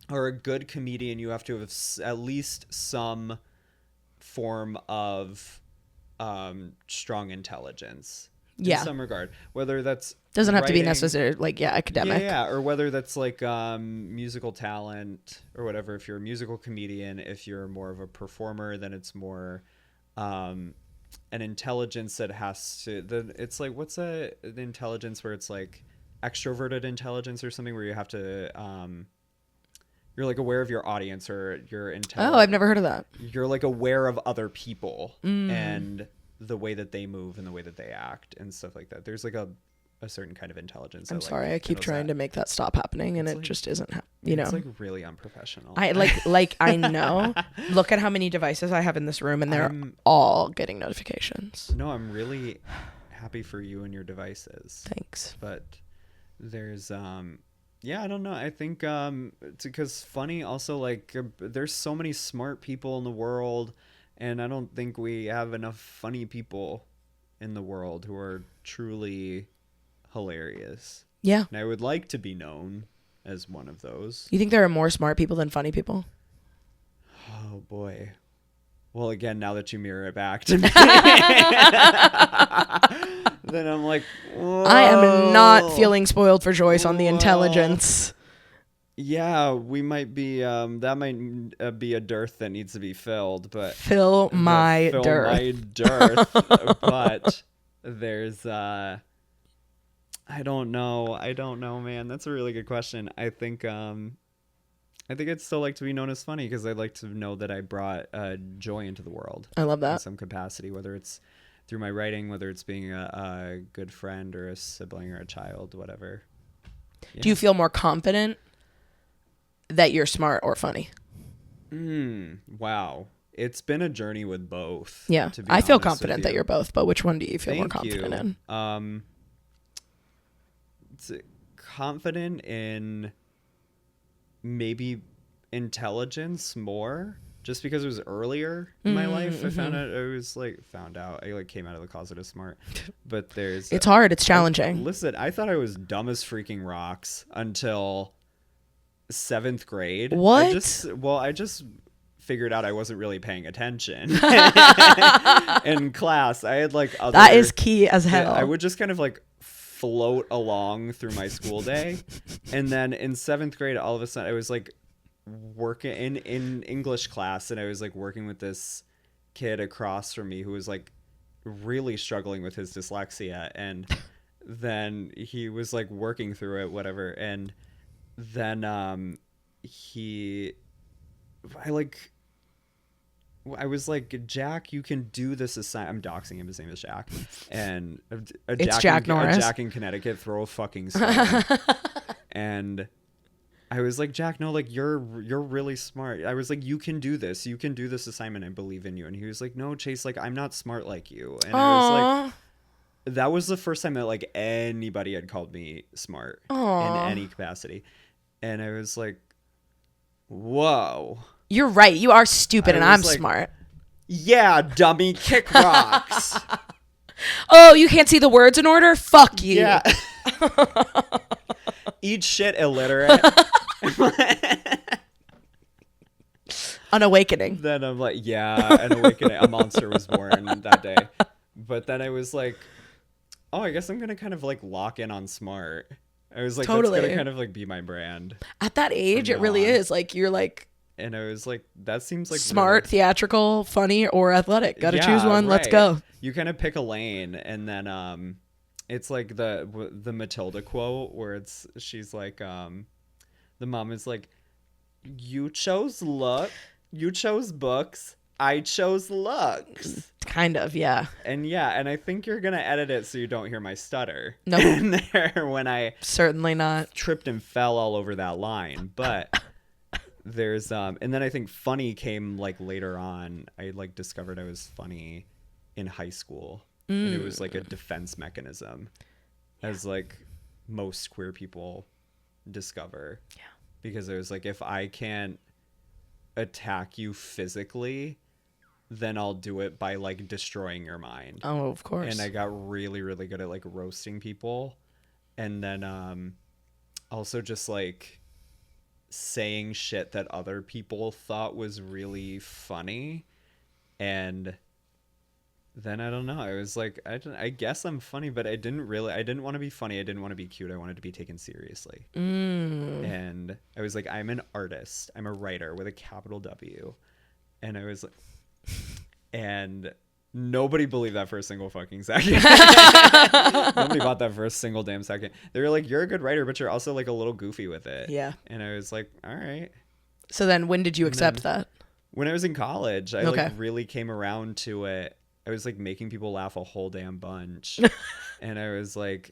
[SPEAKER 1] are a good comedian, you have to have at least some form of strong intelligence in some regard, whether that's
[SPEAKER 2] doesn't have to be
[SPEAKER 1] writing,
[SPEAKER 2] necessary, like, academic.
[SPEAKER 1] yeah, or whether that's like musical talent or whatever. If you're a musical comedian, if you're more of a performer, then it's more an intelligence that has to. It's like, what's the intelligence where it's like extroverted intelligence or something, where you have to you're like aware of your audience or your
[SPEAKER 2] Oh, I've never heard of that.
[SPEAKER 1] You're like aware of other people and the way that they move and the way that they act and stuff like that. There's like a certain kind of intelligence.
[SPEAKER 2] I'm
[SPEAKER 1] that,
[SPEAKER 2] sorry,
[SPEAKER 1] like,
[SPEAKER 2] I keep trying to make that stop happening, and it
[SPEAKER 1] like,
[SPEAKER 2] just isn't. You know,
[SPEAKER 1] it's like really unprofessional.
[SPEAKER 2] I I know. Look at how many devices I have in this room, and they're all getting notifications.
[SPEAKER 1] No, I'm really happy for you and your devices.
[SPEAKER 2] Thanks.
[SPEAKER 1] But there's yeah, I don't know. I think because funny also, like there's so many smart people in the world, and I don't think we have enough funny people in the world who are truly hilarious.
[SPEAKER 2] Yeah.
[SPEAKER 1] And I would like to be known as one of those.
[SPEAKER 2] You think there are more smart people than funny people?
[SPEAKER 1] Oh boy. Well, again, now that you mirror it back to me, then I'm like, whoa.
[SPEAKER 2] I am not feeling spoiled for choice on the intelligence.
[SPEAKER 1] Yeah, we might be. That might be a dearth that needs to be filled, but
[SPEAKER 2] fill my dearth.
[SPEAKER 1] But there's I don't know, man. That's a really good question. I think I'd still like to be known as funny because I'd like to know that I brought joy into the world.
[SPEAKER 2] I love that.
[SPEAKER 1] In some capacity, whether it's through my writing, whether it's being a good friend or a sibling or a child, whatever. Yeah.
[SPEAKER 2] Do you feel more confident that you're smart or funny?
[SPEAKER 1] Wow. It's been a journey with both.
[SPEAKER 2] Yeah. I feel confident that you're both, but which one do you feel more confident in?
[SPEAKER 1] It's confident in maybe intelligence more, just because it was earlier in my life. I found out I came out of the closet as smart, but
[SPEAKER 2] it's hard. It's challenging.
[SPEAKER 1] Listen, I thought I was dumb as freaking rocks until 7th grade.
[SPEAKER 2] What?
[SPEAKER 1] I just figured out I wasn't really paying attention in class. I had like other.
[SPEAKER 2] That is key as hell.
[SPEAKER 1] I would just kind of like float along through my school day, and then in 7th grade, all of a sudden, I was like working in English class, and I was like working with this kid across from me who was like really struggling with his dyslexia, and then he was like working through it, whatever, and then I was like, Jack, you can do this assignment. I'm doxing him. His name is Jack. And
[SPEAKER 2] it's Jack Norris.
[SPEAKER 1] A Jack in Connecticut, throw a fucking stone. And I was like, Jack, no, like you're really smart. I was like, you can do this. You can do this assignment. I believe in you. And he was like, no, Chase, like I'm not smart like you. And I was like, that was the first time that like anybody had called me smart in any capacity. And I was like, whoa.
[SPEAKER 2] You're right. You are stupid and I'm like, smart.
[SPEAKER 1] Yeah, dummy, kick rocks.
[SPEAKER 2] Oh, you can't see the words in order? Fuck you. Yeah.
[SPEAKER 1] Eat shit, illiterate.
[SPEAKER 2] An awakening.
[SPEAKER 1] Then I'm like, yeah, an awakening. A monster was born that day. But then I was like, oh, I guess I'm going to kind of like lock in on smart. I was like, totally. That's going to kind of like be my brand.
[SPEAKER 2] At that age, it really is. Like, you're like.
[SPEAKER 1] And I was like, that seems like
[SPEAKER 2] smart, really theatrical, funny, or athletic. Gotta choose one. Right. Let's go.
[SPEAKER 1] You kind of pick a lane, and then it's like the Matilda quote where she's like, the mom is like, you chose books, I chose looks.
[SPEAKER 2] Kind of, yeah.
[SPEAKER 1] And I think you're gonna edit it so you don't hear my stutter.
[SPEAKER 2] No,
[SPEAKER 1] there when I
[SPEAKER 2] certainly not
[SPEAKER 1] tripped and fell all over that line, but. There's and then I think funny came like later on. I like discovered I was funny in high school, and it was like a defense mechanism, as like most queer people discover. Yeah, because it was like, if I can't attack you physically, then I'll do it by like destroying your mind.
[SPEAKER 2] Oh, of course.
[SPEAKER 1] And I got really, really good at like roasting people, and then also just like saying shit that other people thought was really funny. And then I don't know, I was like, I guess I'm funny, but I didn't want to be funny. I didn't want to be cute. I wanted to be taken seriously. And I was like, I'm an artist. I'm a writer with a capital W. And I was like, and nobody believed that for a single fucking second. Nobody bought that for a single damn second. They were like, you're a good writer, but you're also like a little goofy with it.
[SPEAKER 2] Yeah.
[SPEAKER 1] And I was like, all right.
[SPEAKER 2] So then when did you
[SPEAKER 1] And
[SPEAKER 2] accept
[SPEAKER 1] then
[SPEAKER 2] that?
[SPEAKER 1] when I was in college, I
[SPEAKER 2] Okay.
[SPEAKER 1] like really came around to it. I was like making people laugh a whole damn bunch. And I was like,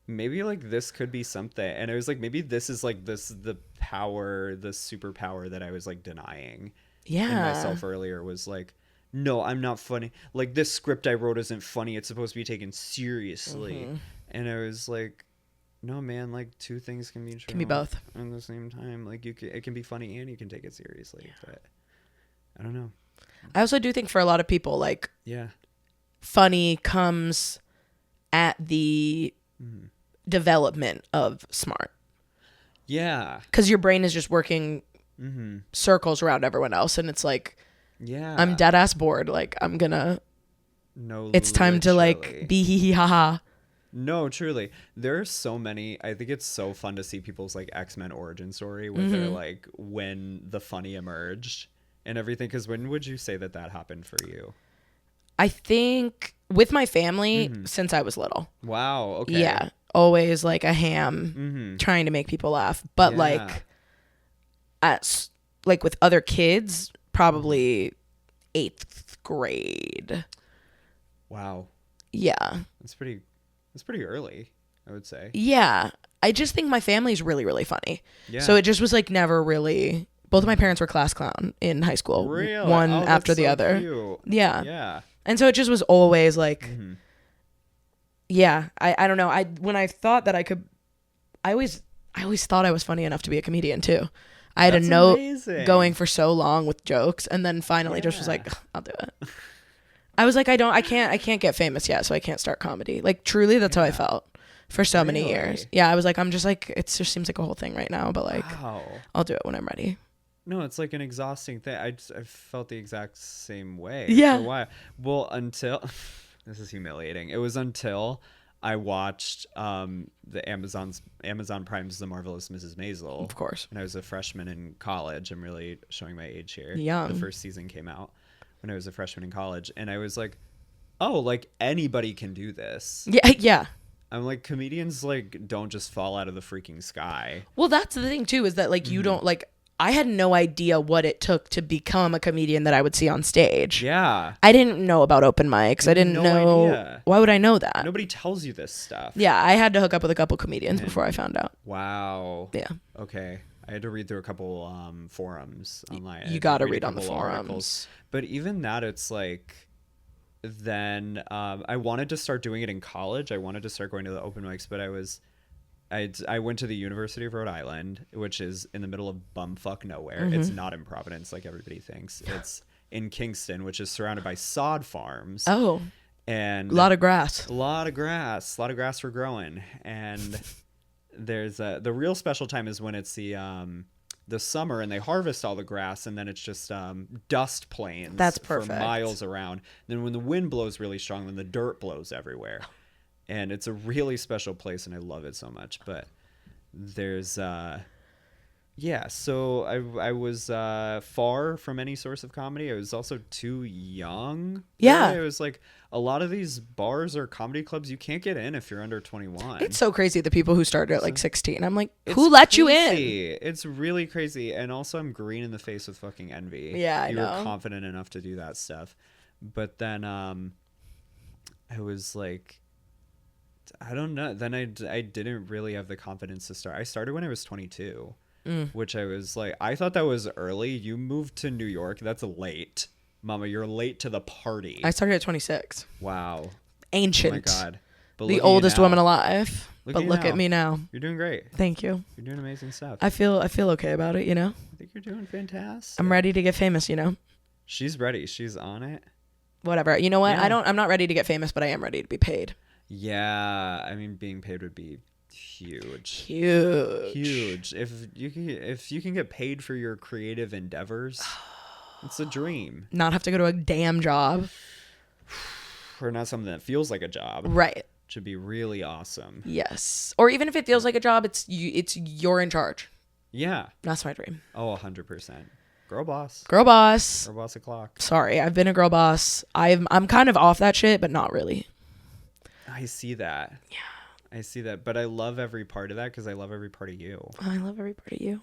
[SPEAKER 1] maybe like this could be something. And I was like, maybe this is like the power, the superpower that I was like denying in
[SPEAKER 2] Yeah.
[SPEAKER 1] myself earlier was like, no, I'm not funny. Like this script I wrote isn't funny. It's supposed to be taken seriously. And I was like, no, man, like two things can be true.
[SPEAKER 2] Can be both.
[SPEAKER 1] At the same time. Like it can be funny and you can take it seriously. But I don't know.
[SPEAKER 2] I also do think for a lot of people, like,
[SPEAKER 1] Yeah.
[SPEAKER 2] funny comes at the development of smart.
[SPEAKER 1] Yeah.
[SPEAKER 2] Because your brain is just working circles around everyone else. And it's like,
[SPEAKER 1] Yeah.
[SPEAKER 2] I'm dead ass bored. Like, I'm gonna,
[SPEAKER 1] No,
[SPEAKER 2] it's time to like
[SPEAKER 1] literally.
[SPEAKER 2] be hee hee ha ha.
[SPEAKER 1] No, truly. There are so many. I think it's so fun to see people's like X-Men origin story with their like when the funny emerged and everything. Because when would you say that happened for you?
[SPEAKER 2] I think with my family since I was little.
[SPEAKER 1] Wow. Okay.
[SPEAKER 2] Yeah. Always like a ham trying to make people laugh. But like like with other kids, probably 8th grade.
[SPEAKER 1] Wow.
[SPEAKER 2] Yeah.
[SPEAKER 1] That's pretty early, I would say.
[SPEAKER 2] Yeah. I just think my family's really, really funny.
[SPEAKER 1] Yeah.
[SPEAKER 2] So it just was like never really. Both of my parents were class clown in high school.
[SPEAKER 1] Really?
[SPEAKER 2] One
[SPEAKER 1] Oh,
[SPEAKER 2] after
[SPEAKER 1] that's
[SPEAKER 2] the
[SPEAKER 1] so
[SPEAKER 2] other.
[SPEAKER 1] cute.
[SPEAKER 2] Yeah.
[SPEAKER 1] Yeah.
[SPEAKER 2] And so it just was always like, yeah, I don't know. When I thought that I could, I always thought I was funny enough to be a comedian too. I had
[SPEAKER 1] That's
[SPEAKER 2] a note
[SPEAKER 1] amazing.
[SPEAKER 2] going for so long with jokes, and then finally just was like, I'll do it. I was like, I can't get famous yet, so I can't start comedy. Like truly, that's how I felt for so many years. Yeah, I was like, I'm just like, it just seems like a whole thing right now, but like,
[SPEAKER 1] Wow.
[SPEAKER 2] I'll do it when I'm ready.
[SPEAKER 1] No, it's like an exhausting thing. I felt the exact same way.
[SPEAKER 2] Yeah.
[SPEAKER 1] For a while. Well, until this is humiliating. It was until I watched the Amazon Prime's The Marvelous Mrs. Maisel.
[SPEAKER 2] Of course.
[SPEAKER 1] When I was a freshman in college. I'm really showing my age here.
[SPEAKER 2] Young.
[SPEAKER 1] The first season came out when I was a freshman in college, and I was like, oh, like anybody can do this.
[SPEAKER 2] Yeah, yeah.
[SPEAKER 1] I'm like, comedians like don't just fall out of the freaking sky.
[SPEAKER 2] Well, that's the thing too, is that like you don't like. I had no idea what it took to become a comedian that I would see on stage.
[SPEAKER 1] Yeah.
[SPEAKER 2] I didn't know about open mics. I didn't
[SPEAKER 1] No
[SPEAKER 2] know.
[SPEAKER 1] idea.
[SPEAKER 2] Why would I know that?
[SPEAKER 1] Nobody tells you this stuff.
[SPEAKER 2] Yeah, I had to hook up with a couple comedians before I found out.
[SPEAKER 1] Wow.
[SPEAKER 2] Yeah.
[SPEAKER 1] Okay. I had to read through a couple forums online.
[SPEAKER 2] You got to read
[SPEAKER 1] a
[SPEAKER 2] on the
[SPEAKER 1] couple
[SPEAKER 2] forums.
[SPEAKER 1] articles. But even that, it's like, then I wanted to start doing it in college. I wanted to start going to the open mics, but I went to the University of Rhode Island, which is in the middle of bumfuck nowhere. It's not in Providence like everybody thinks. It's in Kingston, which is surrounded by sod farms.
[SPEAKER 2] Oh,
[SPEAKER 1] And
[SPEAKER 2] a lot of grass.
[SPEAKER 1] a lot of grass for growing. And there's the real special time is when it's the summer and they harvest all the grass, and then it's just dust plains.
[SPEAKER 2] That's
[SPEAKER 1] for
[SPEAKER 2] perfect.
[SPEAKER 1] miles around. Then when the wind blows really strong, then the dirt blows everywhere. And it's a really special place, and I love it so much. But there's so I was far from any source of comedy. I was also too young.
[SPEAKER 2] Yeah.
[SPEAKER 1] It was like a lot of these bars or comedy clubs, you can't get in if you're under 21.
[SPEAKER 2] It's so crazy, the people who started at like 16. I'm like,
[SPEAKER 1] It's
[SPEAKER 2] who let you
[SPEAKER 1] crazy.
[SPEAKER 2] in?
[SPEAKER 1] It's really crazy. And also I'm green in the face with fucking envy.
[SPEAKER 2] Yeah, I
[SPEAKER 1] you
[SPEAKER 2] know.
[SPEAKER 1] were confident enough to do that stuff. But then I was like, I don't know. Then I didn't really have the confidence to start. I started when I was 22, which I was like, I thought that was early. You moved to New York. That's late. Mama, you're late to the party.
[SPEAKER 2] I started at 26.
[SPEAKER 1] Wow.
[SPEAKER 2] Ancient.
[SPEAKER 1] Oh my God. But
[SPEAKER 2] The
[SPEAKER 1] look at you
[SPEAKER 2] oldest
[SPEAKER 1] now.
[SPEAKER 2] woman alive.
[SPEAKER 1] Look
[SPEAKER 2] But
[SPEAKER 1] at you
[SPEAKER 2] look
[SPEAKER 1] now.
[SPEAKER 2] at me now.
[SPEAKER 1] You're doing great.
[SPEAKER 2] Thank you.
[SPEAKER 1] You're doing amazing stuff.
[SPEAKER 2] I feel okay about it, you know?
[SPEAKER 1] I think you're doing fantastic.
[SPEAKER 2] I'm ready to get famous, you know?
[SPEAKER 1] She's ready. She's on it.
[SPEAKER 2] Whatever. You know what?
[SPEAKER 1] Yeah.
[SPEAKER 2] I'm not ready to get famous, but I am ready to be paid.
[SPEAKER 1] Yeah, I mean, being paid would be huge.
[SPEAKER 2] Huge.
[SPEAKER 1] If you can get paid for your creative endeavors, it's a dream.
[SPEAKER 2] Not have to go to a damn job.
[SPEAKER 1] Or not something that feels like a job.
[SPEAKER 2] Right.
[SPEAKER 1] Should be really awesome.
[SPEAKER 2] Yes. Or even if it feels like a job, you're in charge.
[SPEAKER 1] Yeah.
[SPEAKER 2] That's my dream.
[SPEAKER 1] Oh, 100%. Girl boss.
[SPEAKER 2] Girl boss.
[SPEAKER 1] Girl boss o'clock.
[SPEAKER 2] Sorry, I've been a girl boss. I'm kind of off that shit, but not really.
[SPEAKER 1] I see that. Yeah. I see that. But I love every part of that because I love every part of you.
[SPEAKER 2] I love every part of you.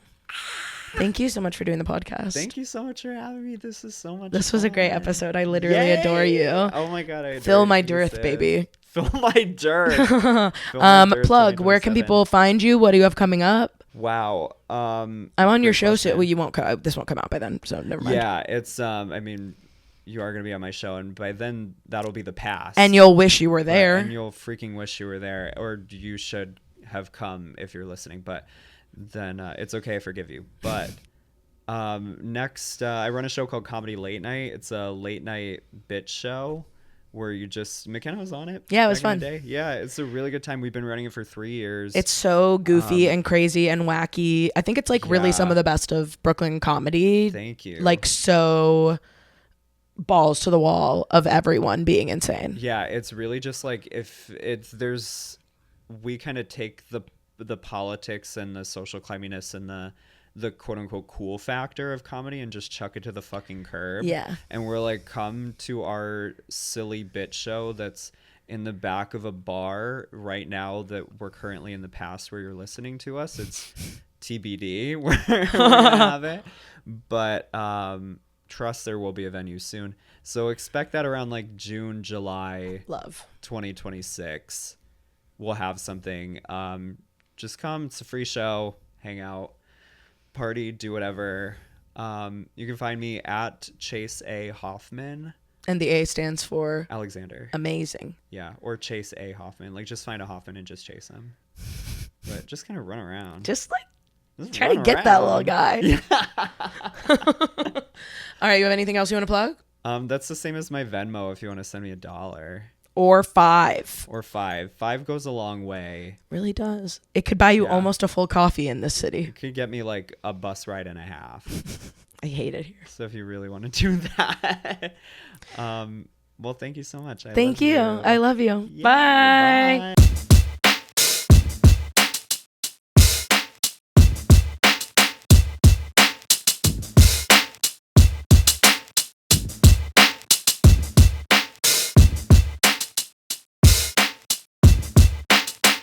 [SPEAKER 2] Thank you so much for doing the podcast.
[SPEAKER 1] Thank you so much for having me. This is so much
[SPEAKER 2] This was a great
[SPEAKER 1] fun.
[SPEAKER 2] episode. I literally
[SPEAKER 1] Yay!
[SPEAKER 2] adore you.
[SPEAKER 1] Oh my God. I adore
[SPEAKER 2] Fill
[SPEAKER 1] you,
[SPEAKER 2] my
[SPEAKER 1] sis.
[SPEAKER 2] dearth, baby.
[SPEAKER 1] Fill my dearth. Fill my dearth
[SPEAKER 2] Plug. Where can
[SPEAKER 1] 2027.
[SPEAKER 2] people find you? What do you have coming up?
[SPEAKER 1] Wow.
[SPEAKER 2] I'm on your
[SPEAKER 1] great
[SPEAKER 2] show, so
[SPEAKER 1] question.
[SPEAKER 2] well, you won't. This won't come out by then, so never mind.
[SPEAKER 1] Yeah, it's I mean, you are gonna be on my show, and by then that'll be the past.
[SPEAKER 2] And you'll wish you were
[SPEAKER 1] Right,
[SPEAKER 2] there.
[SPEAKER 1] and you'll freaking wish you were there, or you should have come if you're listening. But then it's okay, I forgive you. But next, I run a show called Comedy Late Night. It's a late night bit show where you just McKenna was on it.
[SPEAKER 2] Yeah, it was
[SPEAKER 1] back in
[SPEAKER 2] fun.
[SPEAKER 1] the day. Yeah, it's a really good time. We've been running it for 3 years.
[SPEAKER 2] It's so goofy and crazy and wacky. I think it's like really some
[SPEAKER 1] Yeah.
[SPEAKER 2] of the best of Brooklyn comedy.
[SPEAKER 1] Thank you.
[SPEAKER 2] Like so balls to the wall of everyone being insane.
[SPEAKER 1] Yeah, it's really just like we kind of take the politics and the social climatiness and the quote unquote cool factor of comedy and just chuck it to the fucking curb.
[SPEAKER 2] Yeah.
[SPEAKER 1] And we're like, come to our silly bit show that's in the back of a bar right now that we're currently in the past where you're listening to us. It's TBD. We're gonna have it. But trust there will be a venue soon. So expect that around like June, July
[SPEAKER 2] Love.
[SPEAKER 1] 2026. We'll have something. Just come. It's a free show. Hang out. Party. Do whatever. You can find me at Chase A. Hoffman.
[SPEAKER 2] And the A stands for
[SPEAKER 1] Alexander.
[SPEAKER 2] amazing.
[SPEAKER 1] Yeah. Or Chase A. Hoffman. Like just find a Hoffman and just chase him. But just kind of run around.
[SPEAKER 2] Just like
[SPEAKER 1] Just
[SPEAKER 2] try to
[SPEAKER 1] run
[SPEAKER 2] get that little
[SPEAKER 1] around.
[SPEAKER 2] guy.
[SPEAKER 1] Yeah.
[SPEAKER 2] All right, you have anything else you want to plug?
[SPEAKER 1] That's the same as my Venmo if you want to send me $1
[SPEAKER 2] Or 5.
[SPEAKER 1] or 5. 5 goes a long way.
[SPEAKER 2] Really does. It could buy you
[SPEAKER 1] Yeah.
[SPEAKER 2] almost a full coffee in this city.
[SPEAKER 1] It could get me like a bus ride and a half.
[SPEAKER 2] I hate it here.
[SPEAKER 1] So if you really want to do that, well, thank you so much.
[SPEAKER 2] Thank you. I love you.
[SPEAKER 1] Yeah,
[SPEAKER 2] Bye.
[SPEAKER 1] bye.